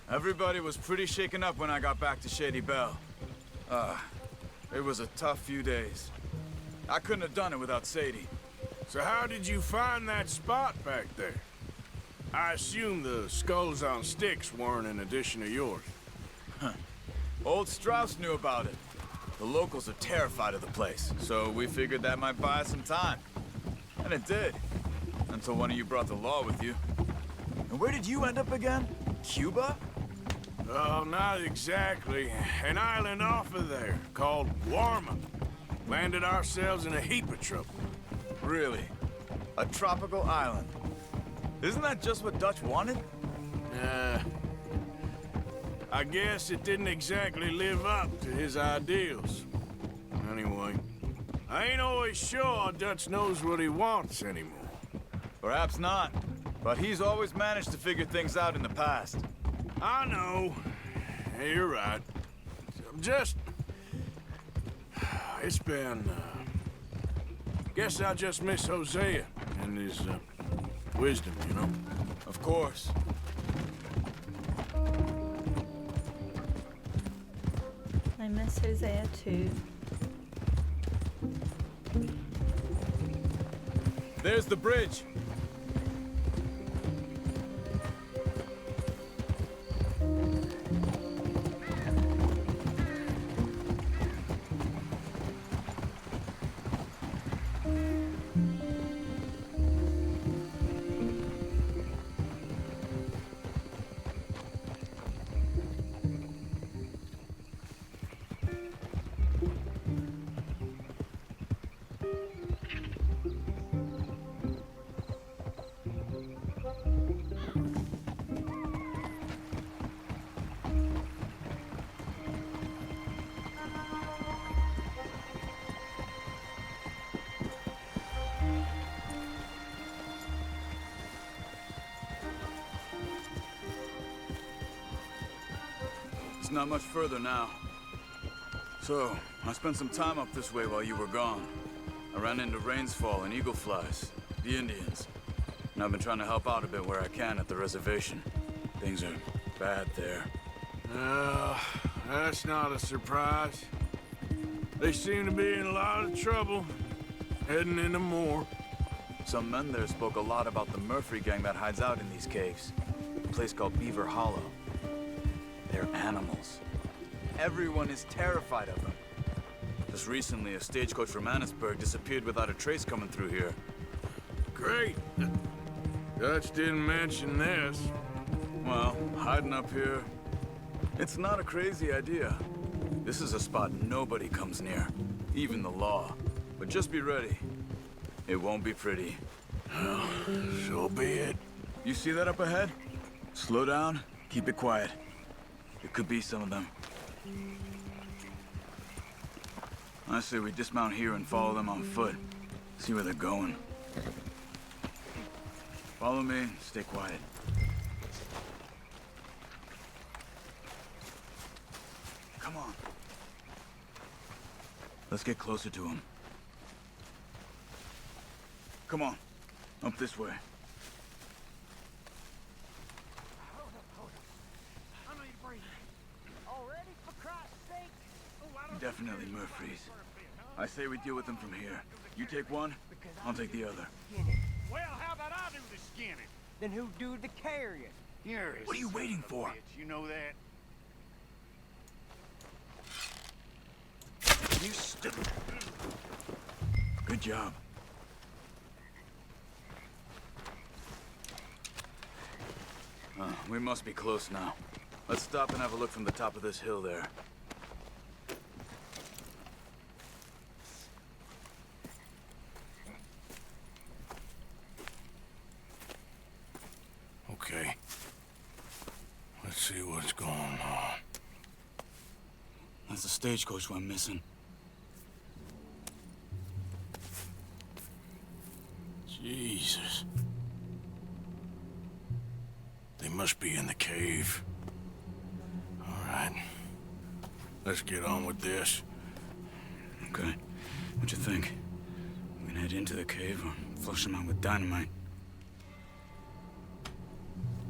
Everybody was pretty shaken up when I got back to Shady Belle. It was a tough few days. I couldn't have done it without Sadie. So how did you find that spot back there? I assume the skulls on sticks weren't an addition of yours. Old Strauss knew about it. The locals are terrified of the place, so we figured that might buy us some time. And it did. Until one of you brought the law with you. And where did you end up again? Cuba? Oh, not exactly. An island off of there, called Warma. Landed ourselves in a heap of trouble. Really? A tropical island? Isn't that just what Dutch wanted? I guess it didn't exactly live up to his ideals. Anyway, I ain't always sure Dutch knows what he wants anymore. Perhaps not, but he's always managed to figure things out in the past. I know. Hey, you're right. It's been, guess I just miss Hosea and his, wisdom, you know? Of course. I miss Hosea too. There's the bridge. It's not much further now. So, I spent some time up this way while you were gone. I ran into Rainsfall and Eagle Flies, the Indians. And I've been trying to help out a bit where I can at the reservation. Things are bad there. That's not a surprise. They seem to be in a lot of trouble, heading into more. Some men there spoke a lot about the Murphy gang that hides out in these caves. A place called Beaver Hollow. They're animals. Everyone is terrified of them. Just recently, a stagecoach from Annisburg disappeared without a trace coming through here. Great. Dutch didn't mention this. Well, hiding up here, it's not a crazy idea. This is a spot nobody comes near, even the law. But just be ready. It won't be pretty. Well, so be it. You see that up ahead? Slow down, keep it quiet. It could be some of them. I say we dismount here and follow them on foot. See where they're going. Follow me, stay quiet. Come on. Let's get closer to him. Come on, up this way. Definitely Murphy's. I say we deal with them from here. You take one, I'll take the other. Well, how about I do the skinning? Then who do the carrying? You're What are you waiting for? You know that? You stupid. Good job. We must be close now. Let's stop and have a look from the top of this hill there. Okay. Let's see what's going on. That's the stagecoach we're missing. Jesus. They must be in the cave. All right. Let's get on with this. Okay. What you think? We can head into the cave or flush them out with dynamite?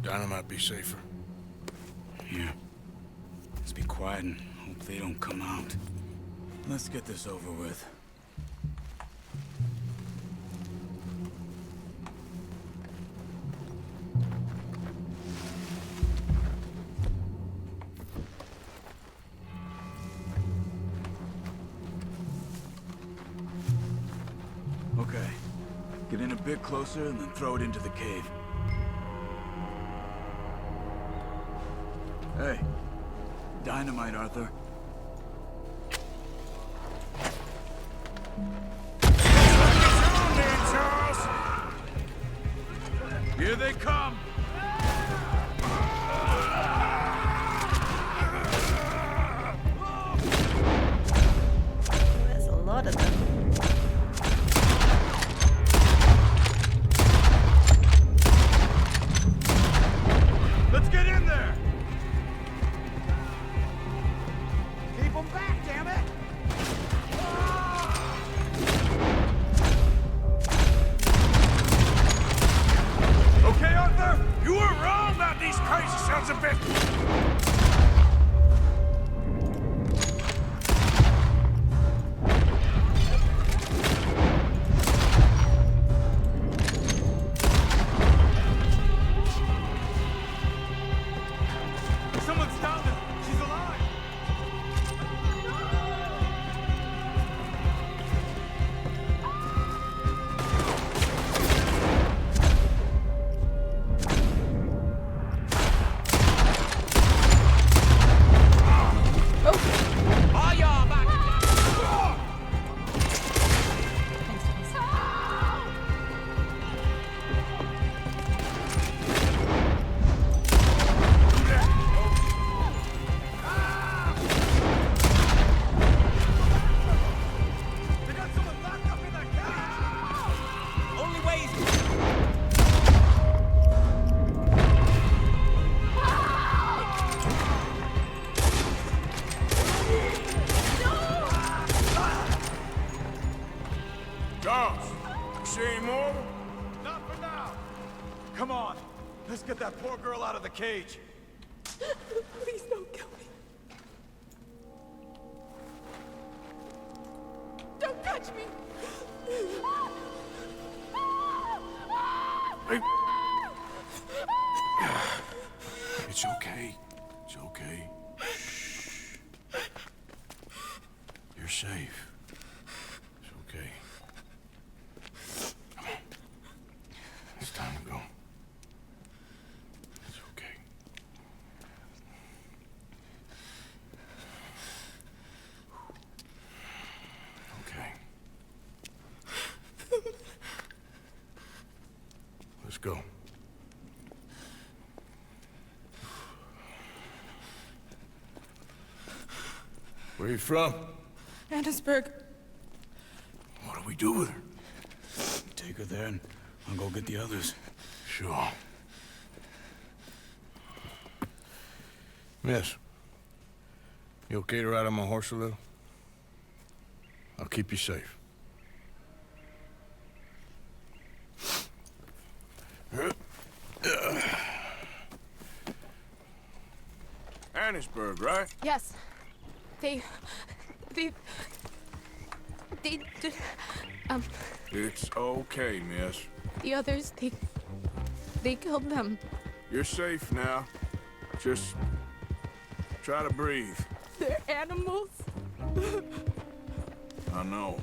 Dynamite be safer. Here. Let's be quiet and hope they don't come out. Let's get this over with. Okay. Get in a bit closer and then throw it into the cave. Hey. Dynamite, Arthur. Here they come! There's a lot of them. Let's get in there! Keep them back, damn it! Okay, Arthur? You were wrong about these crazy sons of bitches! Someone stop her! She's alive! All y'all about to They got someone locked up in that cage! only ways. Charles, see any more? Not for now! Come on! Let's get that poor girl out of the cage! Please don't kill me. Don't touch me. Hey. It's okay. It's okay. Shh. You're safe. It's okay. Come on. It's time to go. It's okay. Okay. Let's go. Where you from? Annesburg. What do we do with her? Take her there and I'll go get the others. Sure. Miss, you okay to ride on my horse a little? I'll keep you safe. Annesburg, right? Yes. It's okay, miss. The others, they killed them. You're safe now. Just try to breathe. They're animals. I know.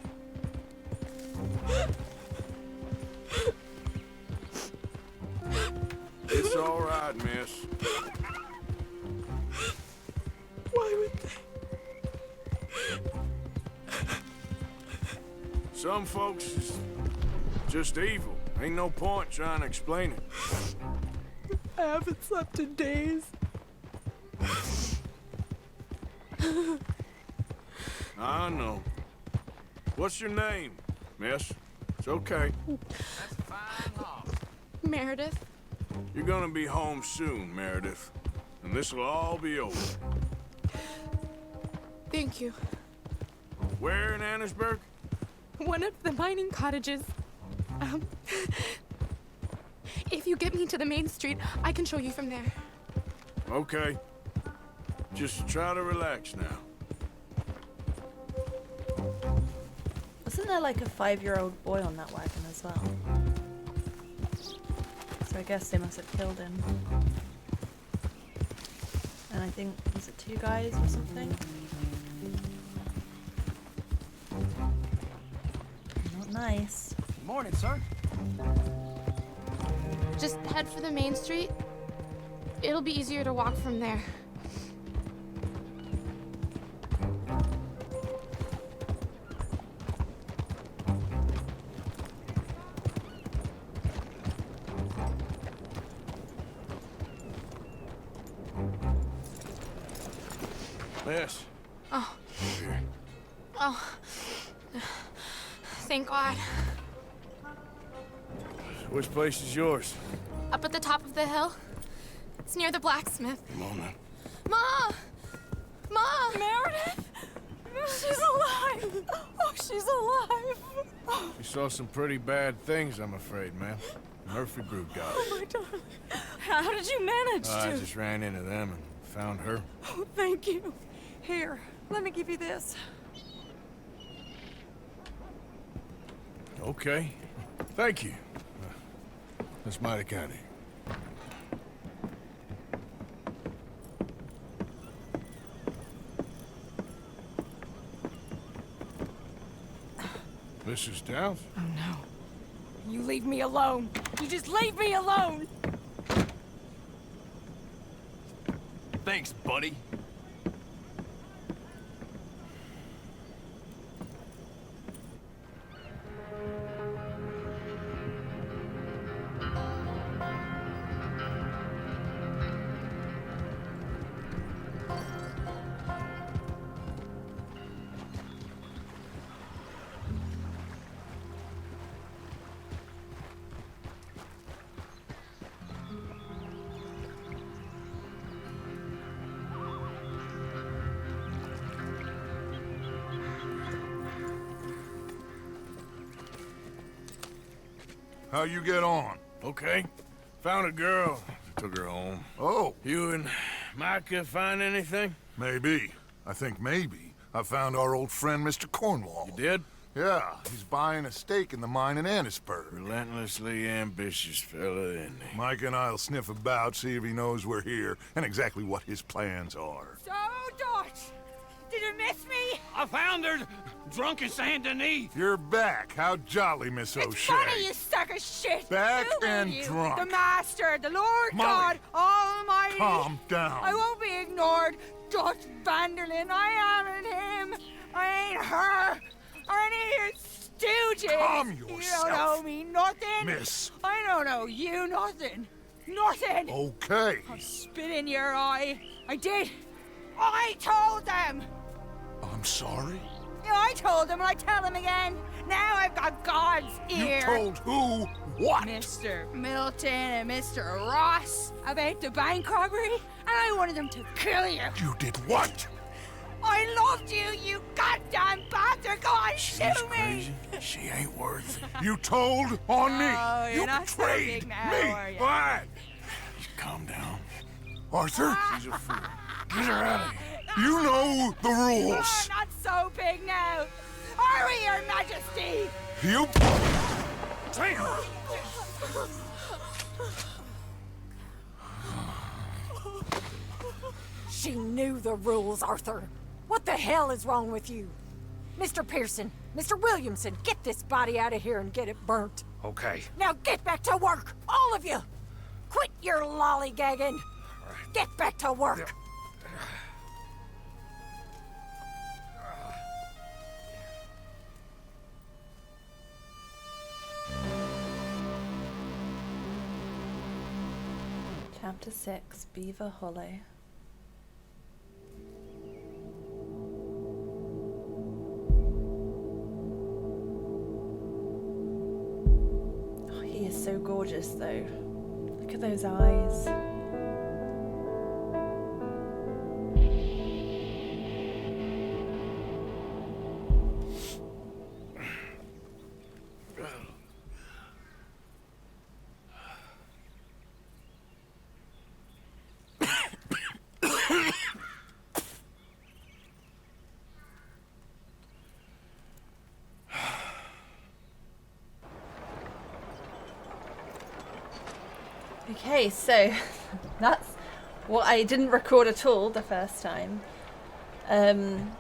It's all right, miss. Why would they? Some folks is just evil. Ain't no point trying to explain it. I haven't slept in days. I know. What's your name, miss? It's okay. Meredith. You're gonna be home soon, Meredith. And this'll all be over. Thank you. Where in Annesburg? One of the mining cottages. If you get me to the main street, I can show you from there. Okay. Just try to relax now. Wasn't there like a 5-year-old boy on that wagon as well? So I guess they must have killed him. And I think, was it 2 guys or something? Not nice. Morning, sir. Just head for the main street. It'll be easier to walk from there. Miss. Oh. Here. Oh. Thank God. Which place is yours? Up at the top of the hill. It's near the blacksmith. Come on now. Ma! Ma! Meredith! She's alive! Oh, she's alive! She saw some pretty bad things, I'm afraid, ma'am. Murphy group got it. Oh, my darling. How did you manage I to? just ran into them and found her. Oh, thank you. Here, let me give you this. Okay. Thank you. That's mighty kind of you. Mrs. Downs? Oh, no. You leave me alone. You just leave me alone. Thanks, buddy. How you get on? Okay. Found a girl. Took her home. Oh. You and Micah find anything? Maybe. I think maybe. I found our old friend, Mr. Cornwall. You did? Yeah. He's buying a stake in the mine in Annesburg. Relentlessly ambitious fella, isn't he? Micah and I'll sniff about, see if he knows we're here, and exactly what his plans are. So, Dutch, did you miss me? I found her drunk in Saint Denis. You're back. How jolly, Miss O'Shea. It's funny, you sack of shit. Back Who and are you? drunk. The Master, the Lord Molly, God Almighty. calm down. I won't be ignored. Dutch Vanderlyn, I ain't him. I ain't her. Or any of your stooges. Calm You yourself. don't know me nothing. Miss. I don't know you nothing. Nothing. Okay. I'll spit in your eye. I did. I told them. I'm sorry? Yeah, I told them and I tell them again. Now I've got God's ear. You told who what? Mr. Milton and Mr. Ross about the bank robbery, and I wanted them to kill you. You did what? I loved you, you goddamn bastard! Go on, shoot me! She ain't worth it. You told on me. Oh, you're You not so betrayed big now, me. are you? What? Calm down. Arthur? She's a fool. Get her out of here. You know the rules. You're not so big now? Are we, Your Majesty? You... She knew the rules, Arthur. What the hell is wrong with you? Mr. Pearson, Mr. Williamson, get this body out of here and get it burnt. Okay. Now get back to work, all of you! Quit your lollygagging! Get back to work! Chapter 6, Beaver Hollow. Oh, he is so gorgeous though. Look at those eyes. Okay, so that's what I didn't record at all the first time. And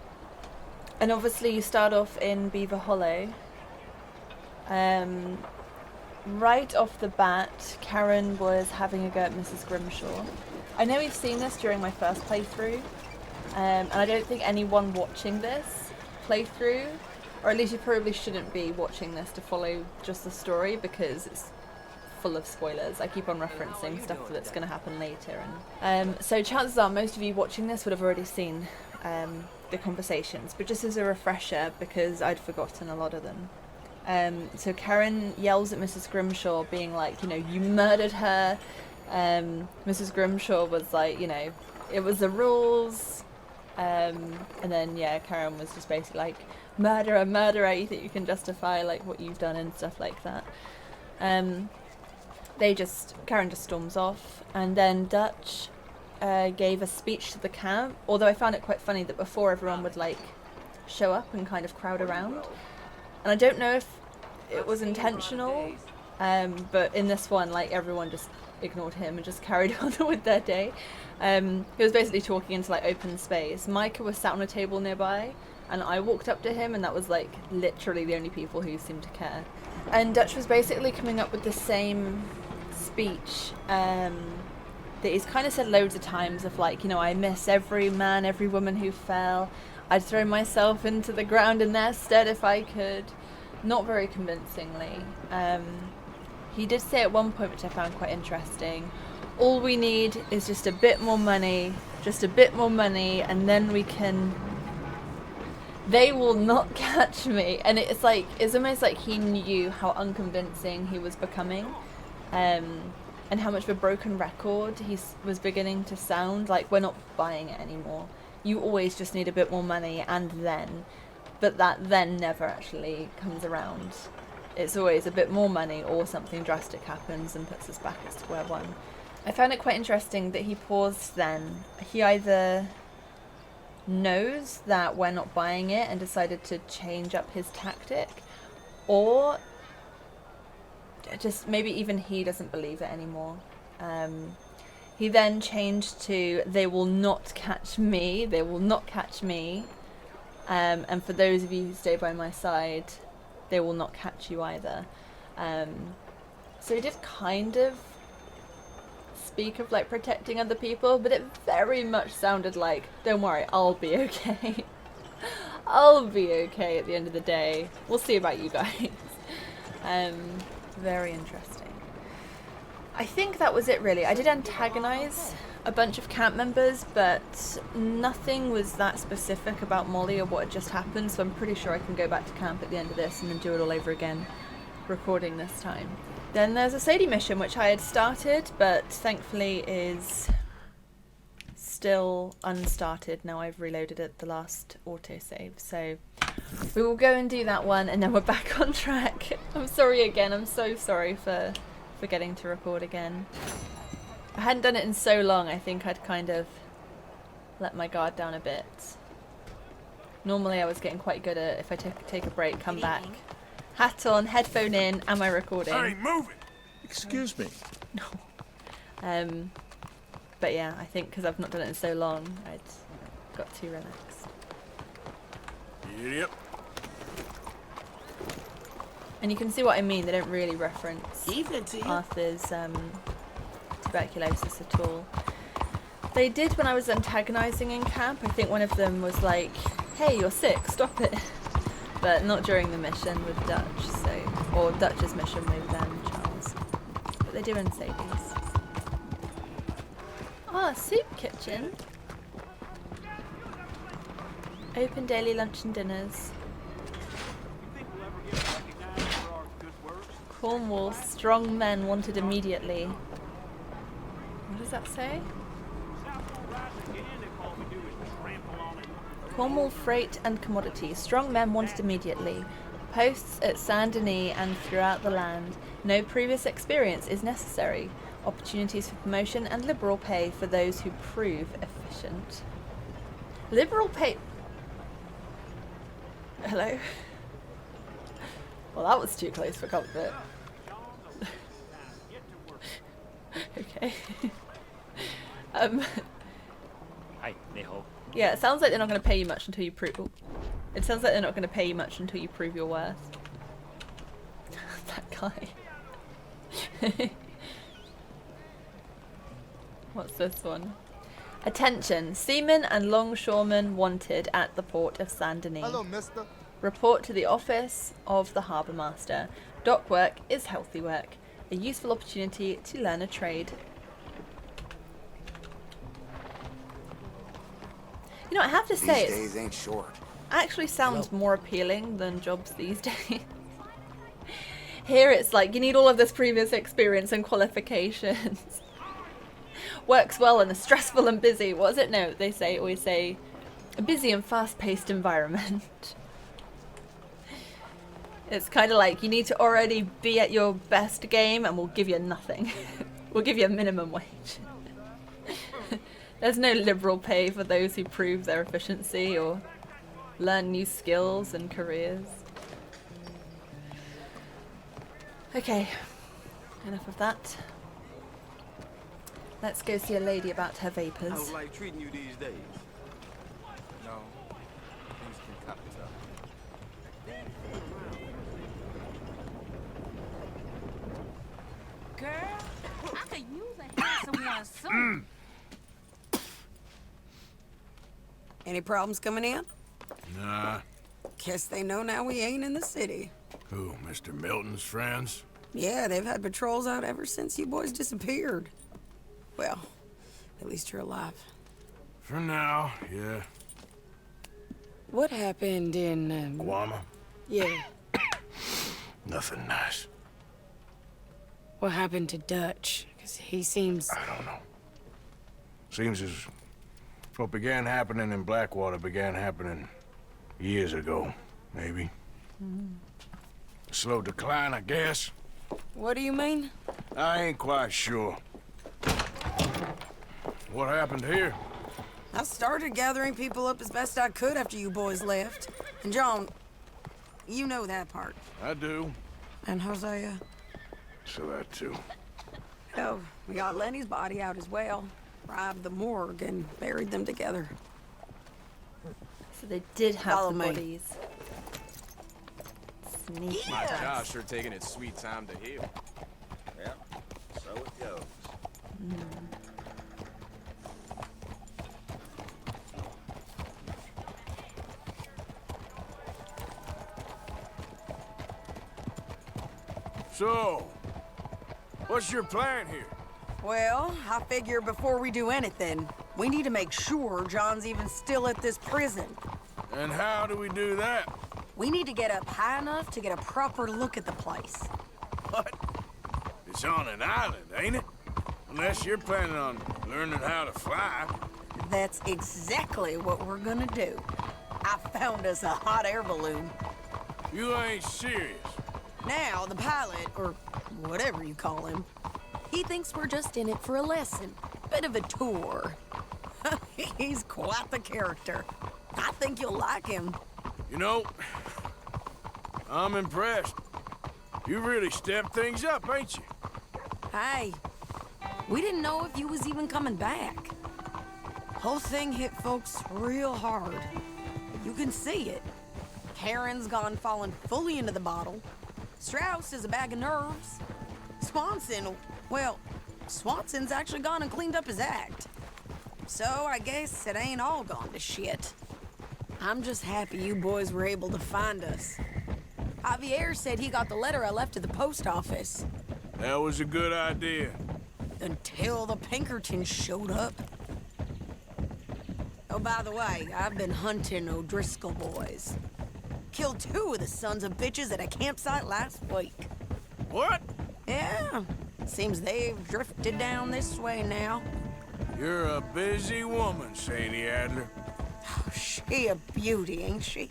obviously you start off in Beaver Hollow. Right off the bat, Karen was having a go at Mrs. Grimshaw. I know we've seen this during my first playthrough, and I don't think anyone watching this playthrough, or at least you probably shouldn't be watching this to follow just the story because it's full of spoilers. I keep on referencing stuff that's going to happen later, and so chances are most of you watching this would have already seen the conversations, but just as a refresher because I'd forgotten a lot of them. So Karen yells at Mrs. Grimshaw being like, you know, you murdered her. Mrs. Grimshaw was like, you know, it was the rules. And then yeah, Karen was just basically like, murderer, murderer, you think you can justify like what you've done and stuff like that. Karen just storms off, and then Dutch gave a speech to the camp, although I found it quite funny that before everyone would like show up and kind of crowd around, and I don't know if it was intentional, but in this one like everyone just ignored him and just carried on with their day. He was basically talking into like open space. Micah was sat on a table nearby, and I walked up to him, and that was like literally the only people who seemed to care. And Dutch was basically coming up with the same speech that he's kind of said loads of times of like, you know, I miss every man, every woman who fell. I'd throw myself into the ground in their stead if I could. Not very convincingly. He did say at one point, which I found quite interesting, all we need is just a bit more money, and then we can... They will not catch me. And it's like, it's almost like he knew how unconvincing he was becoming, and how much of a broken record he was beginning to sound. Like, we're not buying it anymore. You always just need a bit more money, and then, but that then never actually comes around. It's always a bit more money or something drastic happens and puts us back at square one. I found it quite interesting that he paused then. He either knows that we're not buying it and decided to change up his tactic, or just maybe even he doesn't believe it anymore. He then changed to, they will not catch me, they will not catch me, and for those of you who stay by my side, they will not catch you either. So he did kind of speak of like protecting other people, but it very much sounded like, don't worry, I'll be okay. I'll be okay at the end of the day. We'll see about you guys. Very interesting. I think that was it really. I did antagonize a bunch of camp members, but nothing was that specific about Molly or what had just happened, so I'm pretty sure I can go back to camp at the end of this and then do it all over again, recording this time. Then there's a Sadie mission, which I had started, but thankfully is still unstarted. Now I've reloaded at the last autosave, so we will go and do that one, and then we're back on track. I'm sorry again, I'm so sorry for forgetting to record again. I hadn't done it in so long, I think I'd kind of let my guard down a bit. Normally I was getting quite good at if I take a break, come back, hat on, headphone in, am I recording? Hey, move it! Excuse me. No. But yeah, I think because I've not done it in so long, I'd got too relaxed. Yep. And you can see what I mean. They don't really reference Arthur's tuberculosis at all. They did when I was antagonizing in camp. I think one of them was like, "Hey, you're sick. Stop it." But not during the mission with Dutch. Or Dutch's mission with Charles. But they do in Sadie's. Ah, soup kitchen. Open daily lunch and dinners. Cornwall, strong men wanted immediately. What does that say? Cornwall freight and commodities. Strong men wanted immediately. Posts at Saint Denis and throughout the land. No previous experience is necessary. Opportunities for promotion and liberal pay for those who prove efficient. Liberal pay. Hello? Well, that was too close for comfort. Okay. Hi, Neho. Yeah, it sounds like they're not going to pay you much until you prove. Oh. It sounds like they're not going to pay you much until you prove your worth. That guy. What's this one? Attention, seamen and longshoremen wanted at the port of Saint Denis. Hello, mister. Report to the office of the harbour master. Dock work is healthy work. A useful opportunity to learn a trade. You know, I have to say, These days ain't short. Actually sounds more appealing than jobs these days. Here it's like, you need all of this previous experience and qualifications. Works well in a stressful and busy, what is it? No, they always say, a busy and fast-paced environment. It's kind of like, you need to already be at your best game and we'll give you nothing. We'll give you a minimum wage. There's no liberal pay for those who prove their efficiency or learn new skills and careers. Okay, enough of that. Let's go see a lady about her vapors. How's life treating you these days? No, things can cut us up. Girl, I could use a handsome one soon. Any problems coming in? Nah. Guess they know now we ain't in the city. Who, Mr. Milton's friends? Yeah, they've had patrols out ever since you boys disappeared. Well, at least you're alive. For now, yeah. What happened in, Guama? Yeah. Nothing nice. What happened to Dutch? Because he seems... I don't know. Seems as what began happening in Blackwater began happening years ago, maybe. Slow decline, I guess. What do you mean? I ain't quite sure. What happened here? I started gathering people up as best I could after you boys left. And John, you know that part. I do. And Hosea. So that too. Oh, we got Lenny's body out as well. Robbed the morgue and buried them together. So they did have Follow the me. bodies. Sneaky My guys. jaw's sure taking its sweet time to heal. Yep, so it goes. So, what's your plan here? Well, I figure before we do anything, we need to make sure John's even still at this prison. And how do we do that? We need to get up high enough to get a proper look at the place. What? It's on an island, ain't it? Unless you're planning on learning how to fly. That's exactly what we're gonna do. I found us a hot air balloon. You ain't serious. Now, the pilot, or whatever you call him, he thinks we're just in it for a lesson. Bit of a tour. He's quite the character. I think you'll like him. You know, I'm impressed. You really stepped things up, ain't you? Hey, we didn't know if you was even coming back. Whole thing hit folks real hard. You can see it. Karen's gone falling fully into the bottle. Strauss is a bag of nerves. Swanson's actually gone and cleaned up his act. So I guess it ain't all gone to shit. I'm just happy you boys were able to find us. Javier said he got the letter I left at the post office. That was a good idea. Until the Pinkertons showed up. Oh, by the way, I've been hunting O'Driscoll boys. Killed 2 of the sons of bitches at a campsite last week. What? Yeah. Seems they've drifted down this way now. You're a busy woman, Sadie Adler. Oh, she a beauty, ain't she?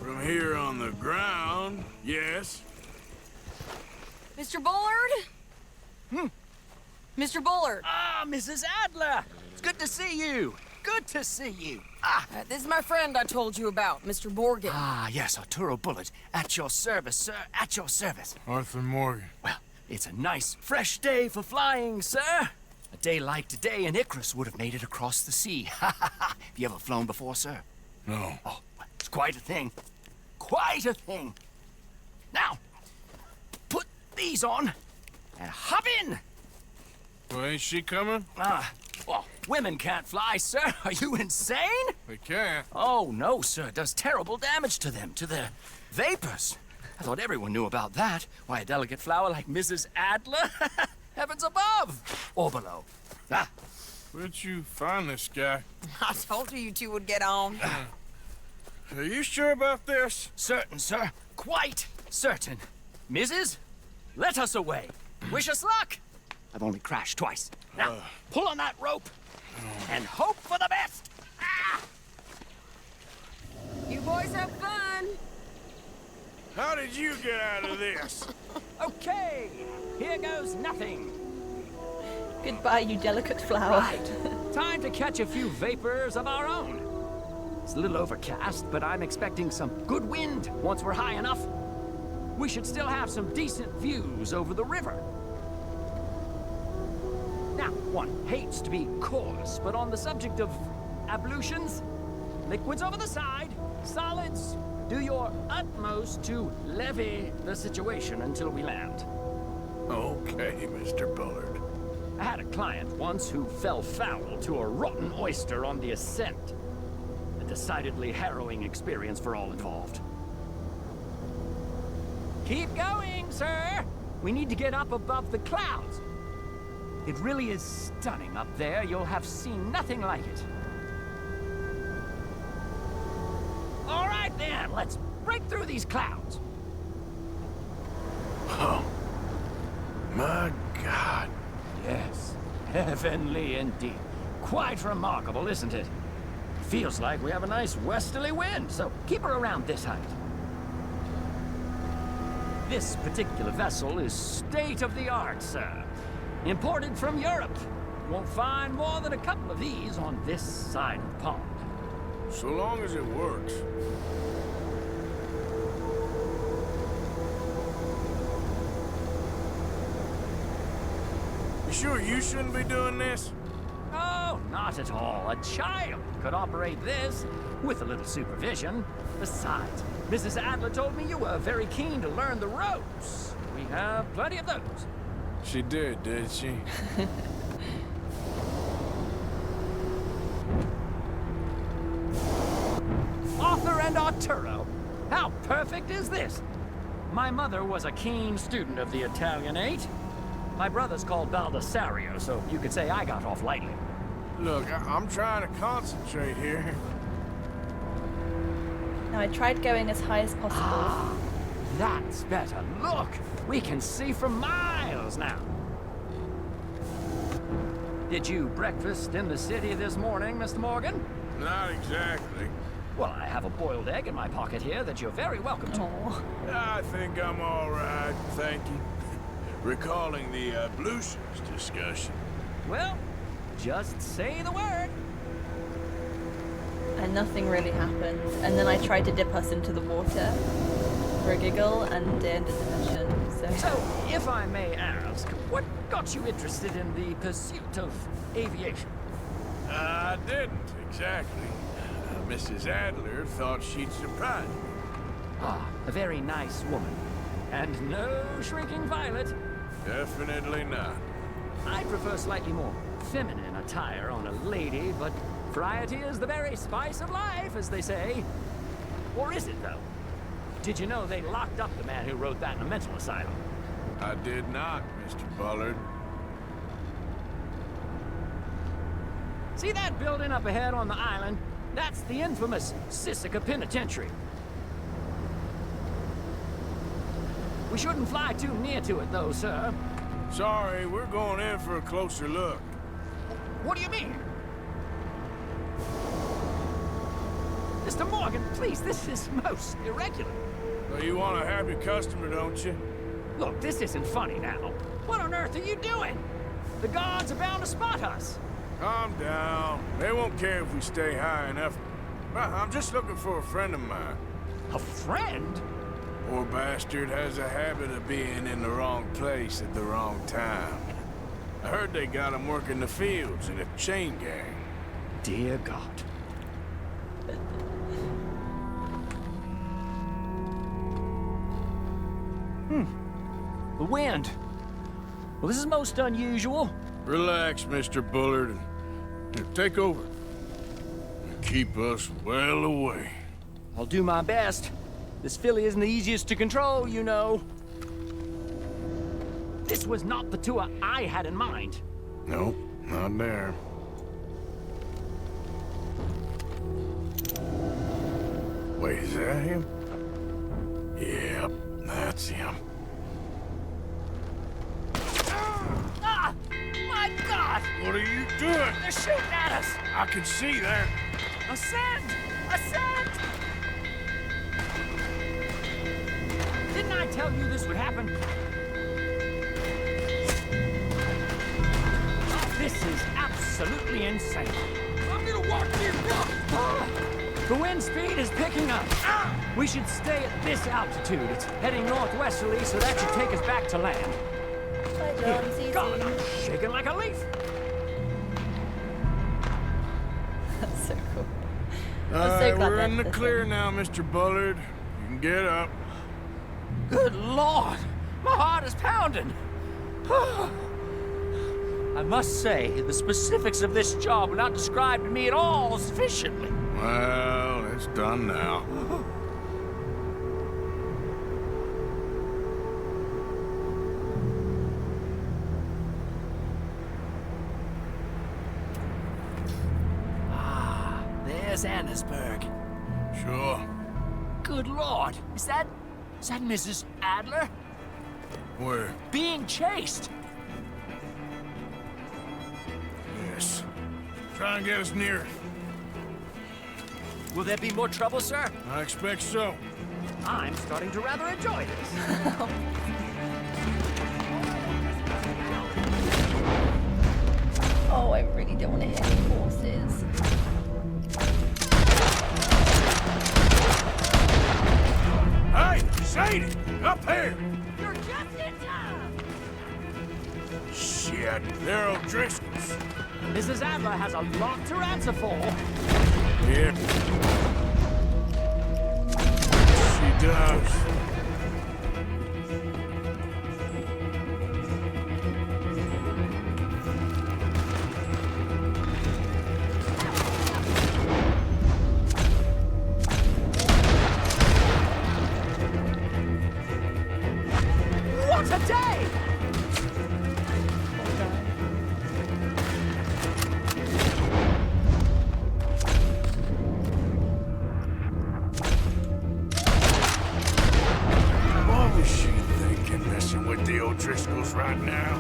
From here on the ground, yes. Mr. Bullard? Mr. Bullard. Ah, Mrs. Adler! It's good to see you. Good to see you. This is my friend I told you about, Mr. Morgan. Ah, yes, Arturo Bullard. At your service, sir. At your service. Arthur Morgan. Well, it's a nice, fresh day for flying, sir. A day like today, an Icarus would have made it across the sea. Have you ever flown before, sir? No. Oh, it's quite a thing. Quite a thing. Now, put these on and hop in. Well, ain't she coming? Well, women can't fly, sir. Are you insane? They can't. Oh, no, sir. It does terrible damage to them, to their vapors. I thought everyone knew about that. Why, a delicate flower like Mrs. Adler? Heavens above or below. Where'd you find this guy? I told you two would get on. Are you sure about this? Certain, sir. Quite certain. Mrs., let us away. Wish us luck. I've only crashed twice. Now, pull on that rope and hope for the best. You boys have fun. How did you get out of this? Okay, here goes nothing. Goodbye, you delicate flower. Right. Time to catch a few vapors of our own. It's a little overcast, but I'm expecting some good wind once we're high enough. We should still have some decent views over the river. Now, one hates to be coarse, but on the subject of ablutions, liquids over the side, solids, do your utmost to levy the situation until we land. Okay, Mr. Bullard. I had a client once who fell foul to a rotten oyster on the ascent. A decidedly harrowing experience for all involved. Keep going, sir! We need to get up above the clouds. It really is stunning up there. You'll have seen nothing like it. All right, then. Let's break through these clouds. Oh, my God. Yes, heavenly indeed. Quite remarkable, isn't it? Feels like we have a nice westerly wind, so keep her around this height. This particular vessel is state-of-the-art, sir. Imported from Europe. Won't find more than a couple of these on this side of the pond. So long as it works. You sure you shouldn't be doing this? Oh, not at all. A child could operate this with a little supervision. Besides, Mrs. Adler told me you were very keen to learn the ropes. We have plenty of those. She did she? Arthur and Arturo. How perfect is this? My mother was a keen student of the Italianate. My brother's called Baldessario, so you could say I got off lightly. Look, I'm trying to concentrate here. Now, I tried going as high as possible. That's better. Look, we can see for miles now. Did you breakfast in the city this morning, Mr. Morgan? Not exactly. Well, I have a boiled egg in my pocket here that you're very welcome to. I think I'm all right, thank you. Recalling the ablutions discussion. Well, just say the word. and nothing really happened. And then I tried to dip us into the water for a giggle, and it ended the mission. So, if I may ask, what got you interested in the pursuit of aviation? I didn't, exactly. Mrs. Adler thought she'd surprise me. Ah, a very nice woman. And no shrinking violet. Definitely not. I prefer slightly more feminine attire on a lady, but variety is the very spice of life, as they say. Or is it, though? Did you know they locked up the man who wrote that in a mental asylum? I did not, Mr. Bullard. See that building up ahead on the island? That's the infamous Sisika Penitentiary. We shouldn't fly too near to it, though, sir. Sorry, we're going in for a closer look. What do you mean? Mr. Morgan, please, this is most irregular. Well, you want a happy customer, don't you? Look, this isn't funny now. What on earth are you doing? The guards are bound to spot us. Calm down. They won't care if we stay high enough. I'm just looking for a friend of mine. A friend? Poor bastard has a habit of being in the wrong place at the wrong time. I heard they got him working the fields in a chain gang. Dear God. The wind. Well, this is most unusual. Relax, Mr. Bullard, and here, take over. And keep us well away. I'll do my best. This filly isn't the easiest to control, you know. This was not the tour I had in mind. Nope, not there. Wait, is that him? Yep, that's him. Ah! My God! What are you doing? They're shooting at us! I can see that. Ascend! Ascend! Didn't I tell you this would happen? This is absolutely insane. I'm gonna walk you down! The wind speed is picking up. We should stay at this altitude. It's heading northwesterly, so that should take us back to land. Dear God, I'm shaking like a leaf. That's so cool. All right, we're in the clear now, Mr. Bullard. You can get up. Good Lord! My heart is pounding! I must say, the specifics of this job were not described to me at all sufficiently. Well, it's done now. Ah, there's Annesburg. Sure. Good Lord! Is that Mrs. Adler? Where? Being chased! Yes. Try and get us near. Will there be more trouble, sir? I expect so. I'm starting to rather enjoy this. Oh, I really don't want to hit any horses. Hey, Sadie! Up here! You're just in time! Shit, they're O'Driscoll's. Mrs. Adler has a lot to answer for. Yep. She does. What a day! What was she thinking, messing with the O'Driscolls right now?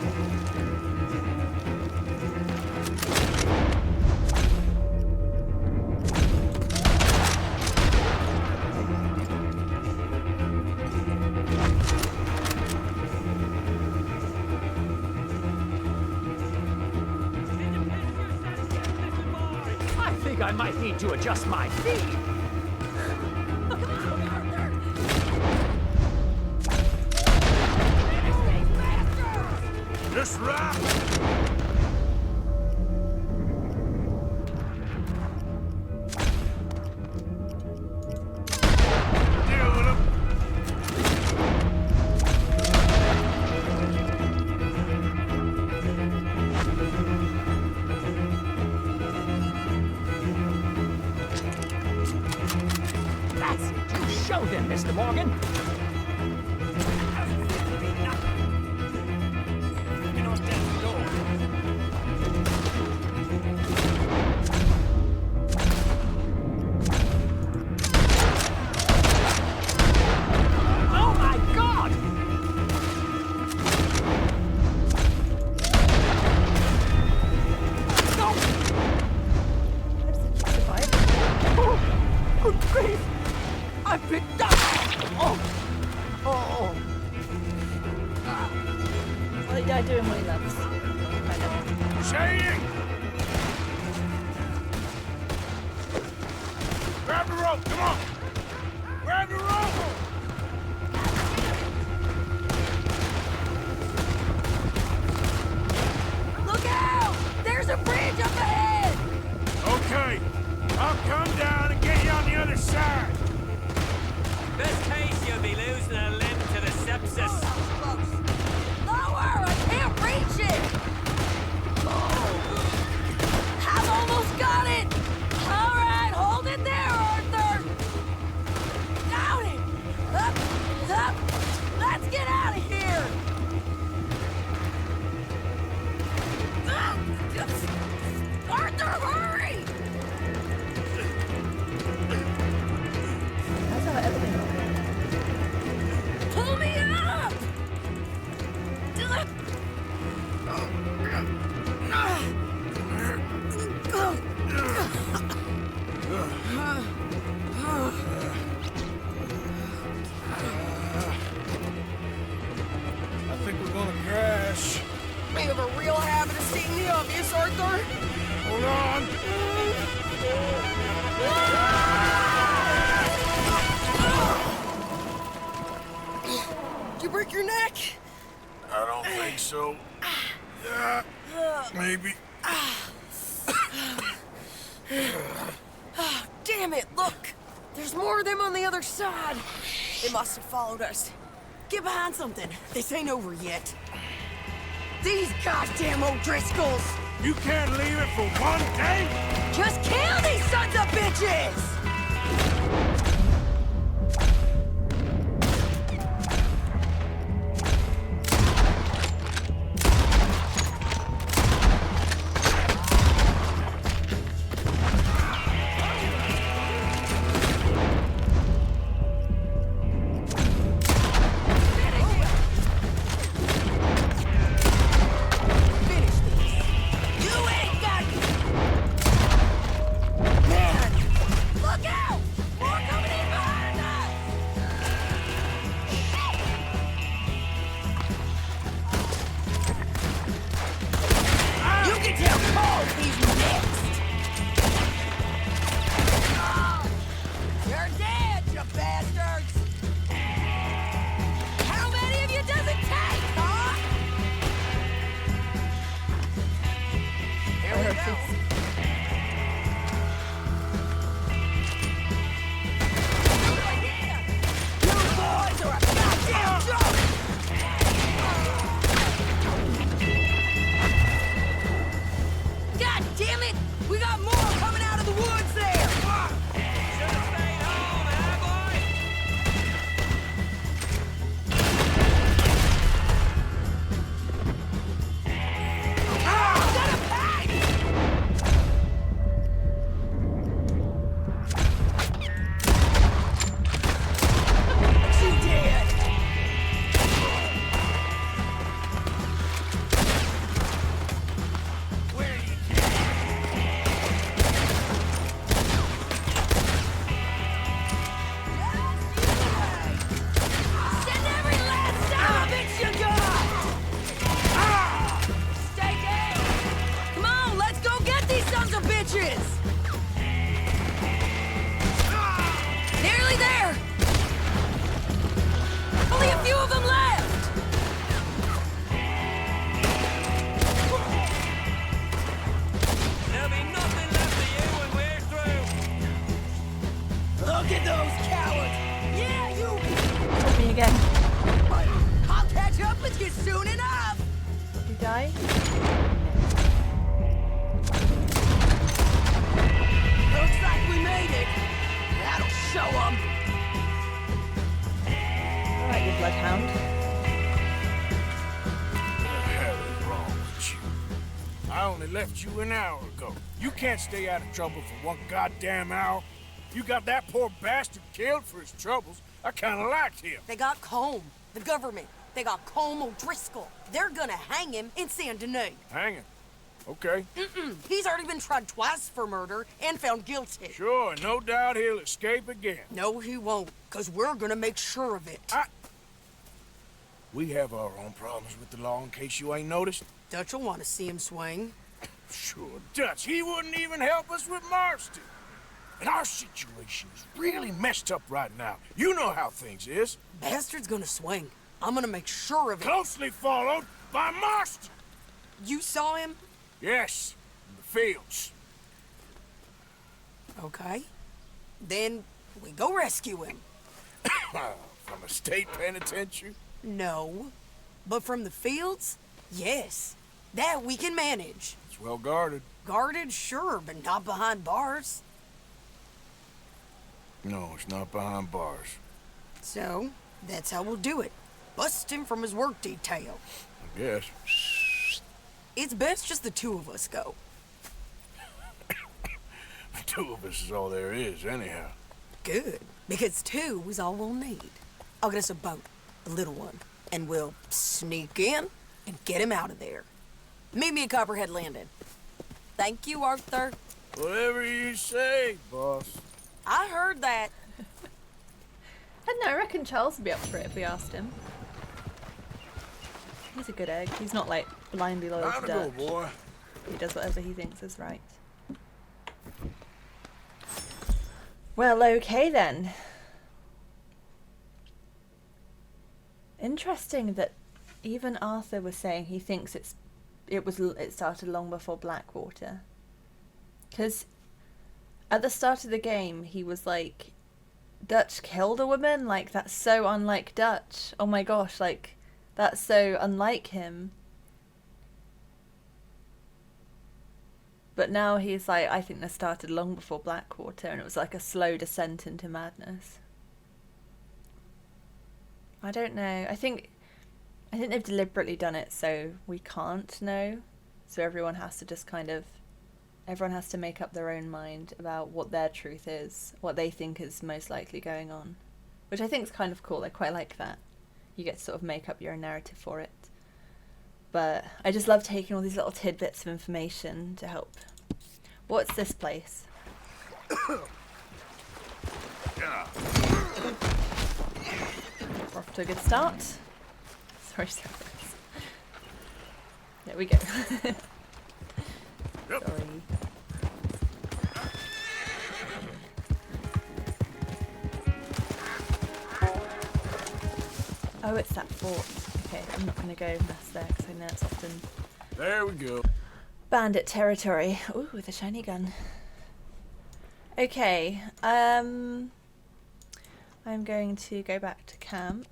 I think think I might need to adjust my feet. Just right. Deal with him. That's it. You show them, Mr. Morgan. Doing what he loves. Shading! Grab the rope, come on! Grab the rope! Look out! There's a bridge up ahead! Okay, I'll come down and get you on the other side. Best case, you'll be losing a limb to the sepsis. Lower! I can't reach it! I've almost got it! All right, hold it there, Arthur! Down it! Up! Up! Let's get out of here! Arthur, hurry! That's how everything Pull me up! I think we're gonna crash. You have a real habit of seeing the obvious, Arthur. Hold on. Did you break your neck? I don't think so. Maybe. Oh, damn it, look! There's more of them on the other side. They must have followed us. Get behind something. This ain't over yet. These goddamn O'Driscolls! You can't leave it for one day? Just kill these sons of bitches! die? Looks like we made it. That'll show them. Alright, you bloodhound. What the hell is wrong with you? I only left you an hour ago. You can't stay out of trouble for one goddamn hour. You got that poor bastard killed for his troubles. I kinda liked him. They got Combe, the government. They got Combe O'Driscoll. They're gonna hang him in Saint Denis. Hang him. Okay. He's already been tried twice for murder and found guilty. Sure, no doubt he'll escape again. No, he won't, because we're gonna make sure of it. We have our own problems with the law in case you ain't noticed. Dutch will want to see him swing. Sure, Dutch. He wouldn't even help us with Marston. And our situation is really messed up right now. You know how things is. Bastard's gonna swing. I'm gonna make sure of it. Closely followed by Marston. You saw him? Yes, in the fields. Okay. Then we go rescue him. From a state penitentiary? No. But from the fields? Yes. That we can manage. It's well guarded. Guarded, sure, but not behind bars. No, it's not behind bars. So, that's how we'll do it. Bust him from his work detail. I guess. It's best just the two of us go. The two of us is all there is, anyhow. Good, because two is all we'll need. I'll get us a boat, a little one, and we'll sneak in and get him out of there. Meet me at Copperhead Landing. Thank you, Arthur. Whatever you say, boss. I heard that. I don't know, I reckon Charles would be up for it if we asked him. He's a good egg. He's not like blindly loyal to Dutch. Go, boy. He does whatever he thinks is right. Well, okay then. Interesting that even Arthur was saying he thinks it started long before Blackwater. Because at the start of the game, he was like, Dutch killed a woman? Like, that's so unlike Dutch. Oh my gosh, like, that's so unlike him. But now he's like, I think this started long before Blackwater, and it was like a slow descent into madness. I don't know. I think they've deliberately done it so we can't know. So everyone has to just everyone has to make up their own mind about what their truth is, what they think is most likely going on. Which I think is kind of cool. I quite like that. You get to sort of make up your own narrative for it. But I just love taking all these little tidbits of information to help. What's this place? We're off to a good start. Sorry, servers. There we go. Sorry. Oh, it's that fort. Okay, I'm not going to go mess there because I know it's often... There we go. Bandit territory. Ooh, with a shiny gun. Okay, I'm going to go back to camp.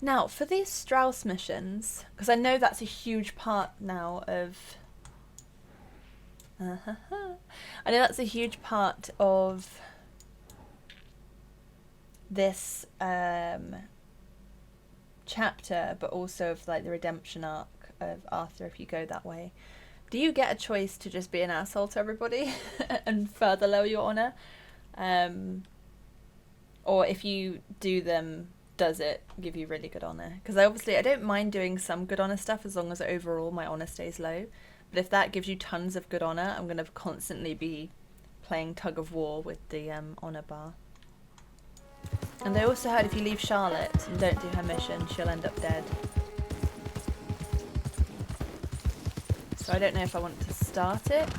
Now, for these Strauss missions, because I know that's a huge part now of... I know that's a huge part of this chapter, but also of like the redemption arc of Arthur if you go that way. Do you get a choice to just be an asshole to everybody and further lower your honor? Or if you do them, does it give you really good honor? Because I don't mind doing some good honor stuff as long as overall my honor stays low. But if that gives you tons of good honor, I'm going to constantly be playing tug of war with the honor bar. And I also heard if you leave Charlotte and don't do her mission, she'll end up dead. So I don't know if I want to start it,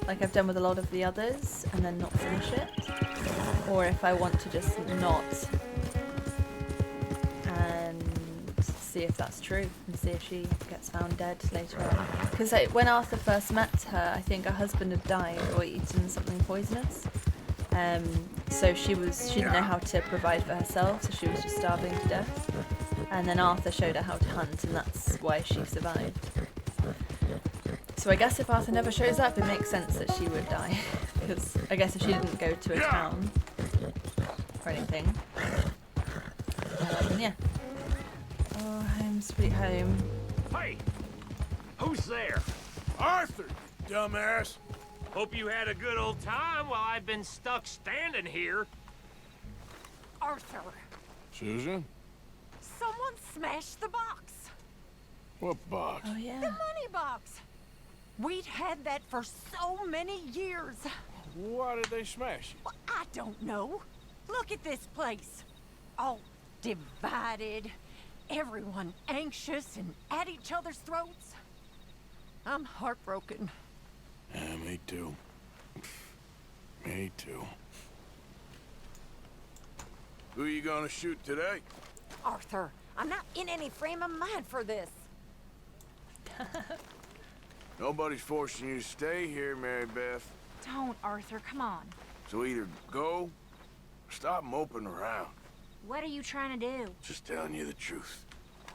like I've done with a lot of the others, and then not finish it. Or if I want to just not, and see if that's true, and see if she gets found dead later on. Because when Arthur first met her, I think her husband had died or eaten something poisonous. So she didn't know how to provide for herself, so she was just starving to death. And then Arthur showed her how to hunt, and that's why she survived. So I guess if Arthur never shows up, it makes sense that she would die. Because I guess if she didn't go to a town or anything. Yeah. Oh, home sweet home. Hey! Who's there? Arthur, dumbass. Hope you had a good old time while I've been stuck standing here. Arthur, Susan? someone smashed the box. What box? Oh, yeah. The money box. We'd had that for so many years. Why did they smash it? Well, I don't know. Look at this place. All divided. Everyone anxious and at each other's throats. I'm heartbroken. Yeah, me too. Me too. Who you gonna shoot today? Arthur, I'm not in any frame of mind for this. Nobody's forcing you to stay here, Mary Beth. Don't, Arthur, come on. So either go, or stop moping around. What are you trying to do? Just telling you the truth.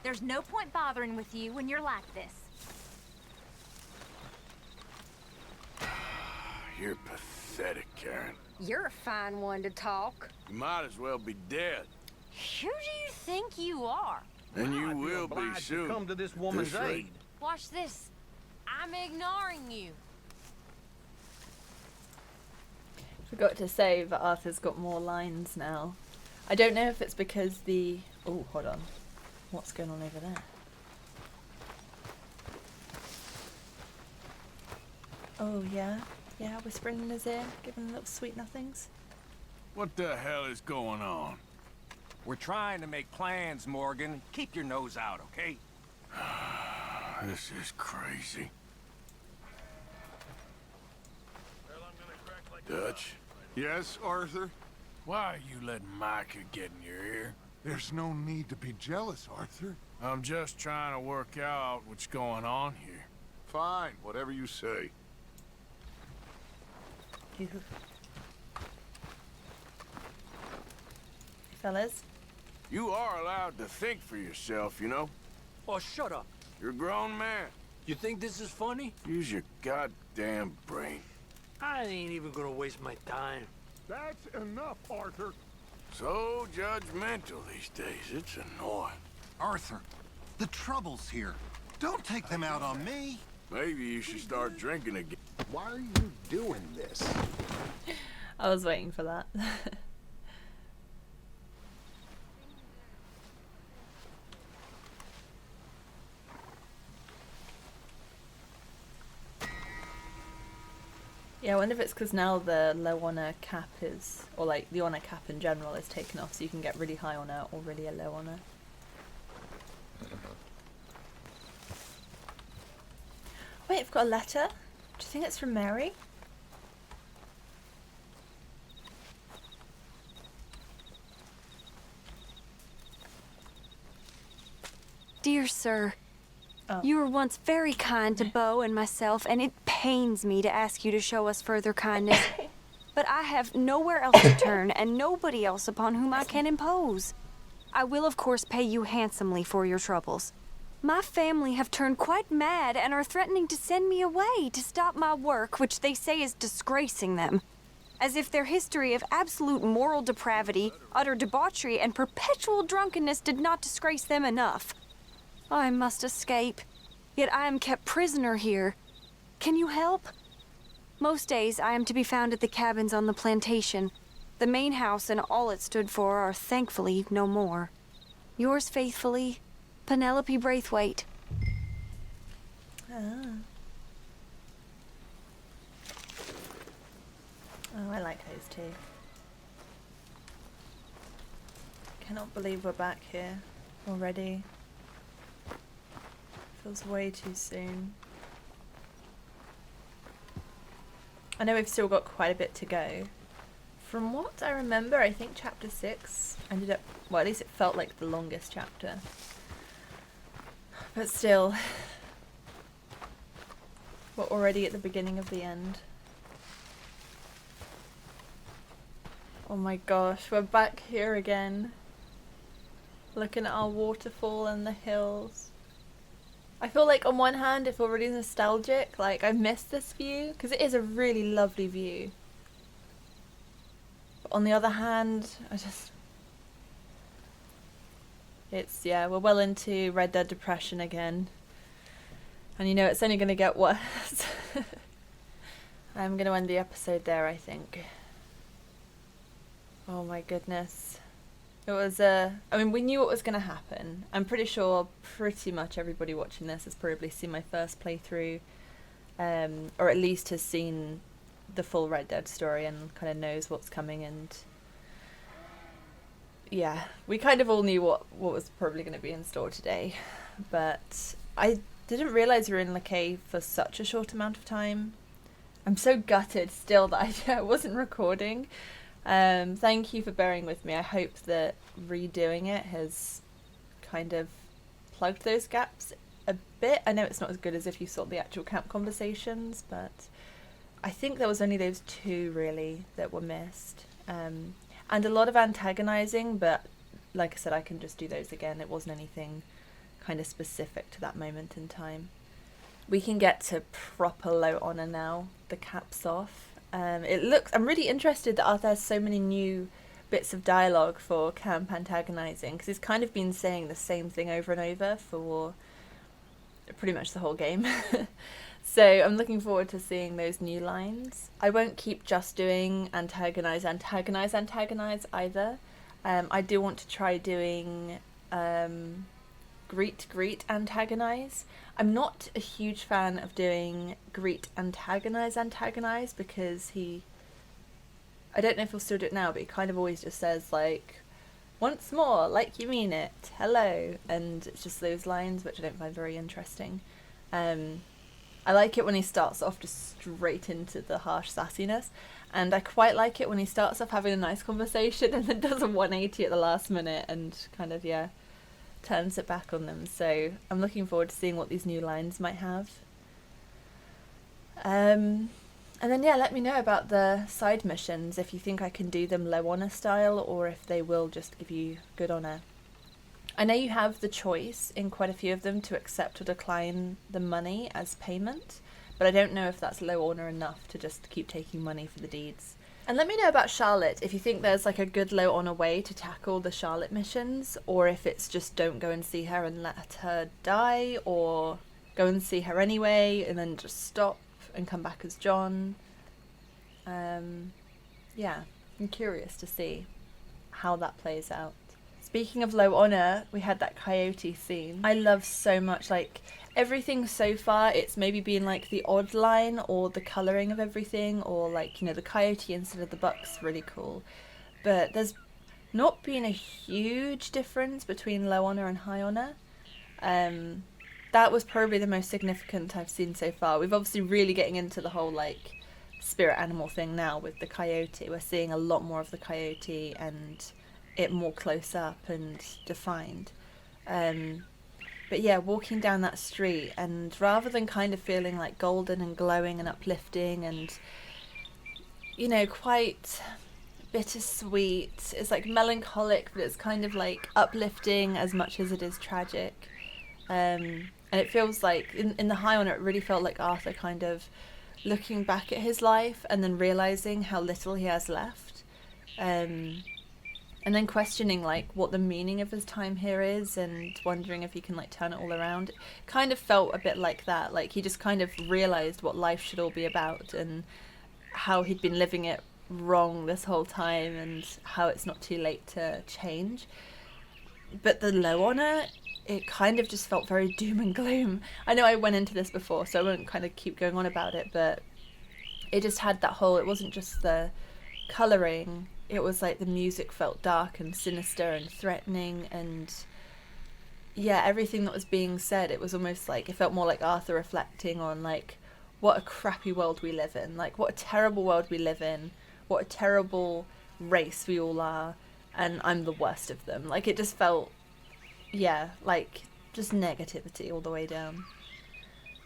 There's no point bothering with you when you're like this. You're pathetic, Karen. You're a fine one to talk. You might as well be dead. Who do you think you are? And you will be obliged to soon. come to this woman's This rate. aid. Watch this. I'm ignoring you. Forgot to say that Arthur's got more lines now. I don't know if it's because the... Oh, hold on. What's going on over there? Oh, yeah? Yeah, whispering in his ear, giving little sweet nothings. What the hell is going on? We're trying to make plans, Morgan. Keep your nose out, okay? This is crazy. Dutch? Yes, Arthur? Why are you letting Micah get in your ear? There's no need to be jealous, Arthur. I'm just trying to work out what's going on here. Fine, whatever you say. Fellas? You are allowed to think for yourself, you know? Oh, shut up. You're a grown man. You think this is funny? Use your goddamn brain. I ain't even gonna waste my time. That's enough, Arthur. So judgmental these days. It's annoying. Arthur, the trouble's here. Don't take them out on me. Maybe you should start drinking again. Why are you doing this? I was waiting for that. Yeah, I wonder if it's because now the low honor cap is, or like the honor cap in general is taken off, so you can get really high honor or really a low honor. Wait, I've got a letter. Do you think it's from Mary? Dear sir, you were once very kind to Beau and myself, and it pains me to ask you to show us further kindness. But I have nowhere else to turn, and nobody else upon whom I can impose. I will, of course, pay you handsomely for your troubles. My family have turned quite mad and are threatening to send me away to stop my work, which they say is disgracing them. As if their history of absolute moral depravity, utter debauchery, and perpetual drunkenness did not disgrace them enough. I must escape, yet I am kept prisoner here. Can you help? Most days I am to be found at the cabins on the plantation. The main house and all it stood for are thankfully no more. Yours faithfully, Penelope Braithwaite. Ah. Oh, I like those two. Cannot believe we're back here already. Feels way too soon. I know we've still got quite a bit to go. From what I remember, I think chapter 6 ended up, well, at least it felt like the longest chapter. But still, we're already at the beginning of the end. Oh my gosh, we're back here again. Looking at our waterfall and the hills. I feel like on one hand, if we're really nostalgic, like I miss this view because it is a really lovely view. But on the other hand, yeah, we're well into Red Dead Depression again. And you know it's only going to get worse. I'm going to end the episode there, I think. Oh my goodness. It was I mean, we knew what was going to happen. I'm pretty sure pretty much everybody watching this has probably seen my first playthrough, or at least has seen the full Red Dead story and kind of knows what's coming. And yeah, we kind of all knew what was probably going to be in store today, but I didn't realise we were in Le Cay for such a short amount of time. I'm so gutted still that I wasn't recording. Thank you for bearing with me. I hope that redoing it has kind of plugged those gaps a bit. I know it's not as good as if you saw the actual camp conversations, but I think there was only those 2 really that were missed. And a lot of antagonizing, but like I said, I can just do those again. It wasn't anything kind of specific to that moment in time. We can get to proper low honor now. The cap's off. I'm really interested that Arthur has so many new bits of dialogue for camp antagonizing, because he's kind of been saying the same thing over and over for pretty much the whole game. So I'm looking forward to seeing those new lines. I won't keep just doing antagonize either. I do want to try doing greet antagonize. I'm not a huge fan of doing greet antagonize because I don't know if he'll still do it now, but he kind of always just says like, once more, like you mean it, hello, and it's just those lines which I don't find very interesting. I like it when he starts off just straight into the harsh sassiness, and I quite like it when he starts off having a nice conversation and then does a 180 at the last minute and kind of, yeah, turns it back on them. So I'm looking forward to seeing what these new lines might have. And then yeah, let me know about the side missions, if you think I can do them low honor style or if they will just give you good honor. I know you have the choice in quite a few of them to accept or decline the money as payment, but I don't know if that's low honor enough to just keep taking money for the deeds. And let me know about Charlotte, if you think there's like a good low honor way to tackle the Charlotte missions, or if it's just don't go and see her and let her die, or go and see her anyway and then just stop and come back as John. Yeah, I'm curious to see how that plays out. Speaking of low honor, we had that coyote scene. I love so much, like, everything so far, it's maybe been like the odd line or the colouring of everything, or like, you know, the coyote instead of the buck's really cool. But there's not been a huge difference between low honor and high honor. That was probably the most significant I've seen so far. We've obviously really getting into the whole like spirit animal thing now with the coyote. We're seeing a lot more of the coyote and it more close up and defined. But yeah, walking down that street, and rather than kind of feeling like golden and glowing and uplifting and, you know, quite bittersweet, it's like melancholic, but it's kind of like uplifting as much as it is tragic. And it feels like in the high honor, it really felt like Arthur kind of looking back at his life and then realizing how little he has left. And then questioning like what the meaning of his time here is and wondering if he can like turn it all around. It kind of felt a bit like that. Like he just kind of realized what life should all be about and how he'd been living it wrong this whole time and how it's not too late to change. But the low honor, it kind of just felt very doom and gloom. I know I went into this before, so I won't kind of keep going on about it, but it just had that whole, it wasn't just the colouring, it was like the music felt dark and sinister and threatening, and yeah, everything that was being said, it was almost like, it felt more like Arthur reflecting on like what a crappy world we live in, like what a terrible world we live in, what a terrible race we all are, and I'm the worst of them. Like it just felt, yeah, like just negativity all the way down.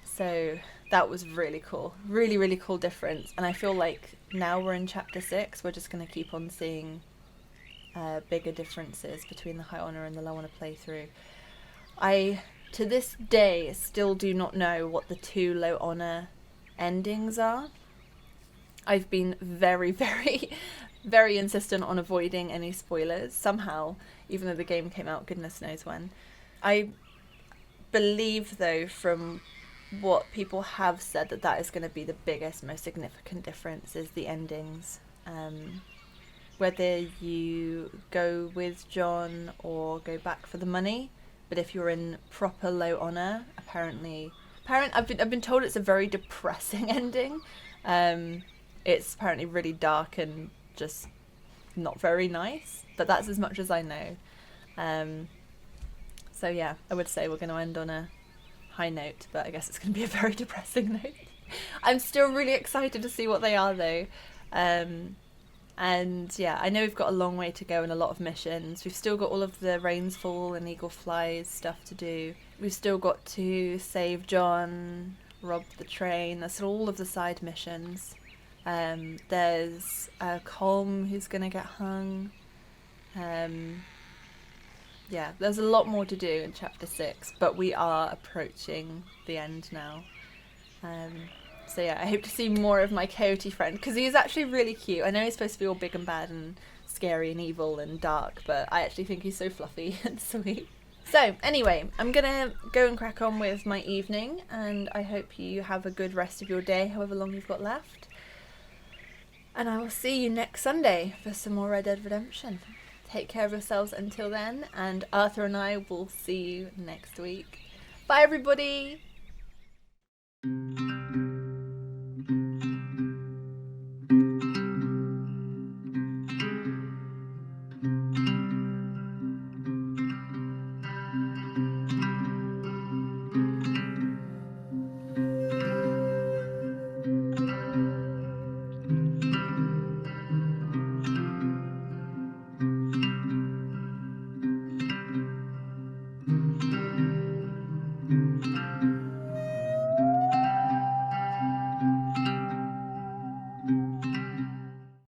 So that was really cool, really, really cool difference. And I feel like now we're in chapter 6, we're just going to keep on seeing bigger differences between the High Honor and the Low Honor playthrough. I, to this day, still do not know what the 2 Low Honor endings are. I've been very, very insistent on avoiding any spoilers somehow, even though the game came out goodness knows when. I believe, though, from what people have said, that is going to be the biggest, most significant difference, is the endings. Whether you go with John or go back for the money, but if you're in proper Low Honor, I've been told it's a very depressing ending. It's apparently really dark and just not very nice, but that's as much as I know. So yeah, I would say we're going to end on a high note, but I guess it's going to be a very depressing note. I'm still really excited to see what they are, though. And yeah, I know we've got a long way to go and a lot of missions. We've still got all of the Rainsfall and Eagle Flies stuff to do. We've still got to save John, rob the train. That's all of the side missions. There's Colm who's going to get hung. Yeah, there's a lot more to do in Chapter 6, but we are approaching the end now. So yeah, I hope to see more of my coyote friend, because he's actually really cute. I know he's supposed to be all big and bad and scary and evil and dark, but I actually think he's so fluffy and sweet. So anyway, I'm gonna go and crack on with my evening, and I hope you have a good rest of your day, however long you've got left. And I will see you next Sunday for some more Red Dead Redemption. Take care of yourselves until then, and Arthur and I will see you next week. Bye everybody!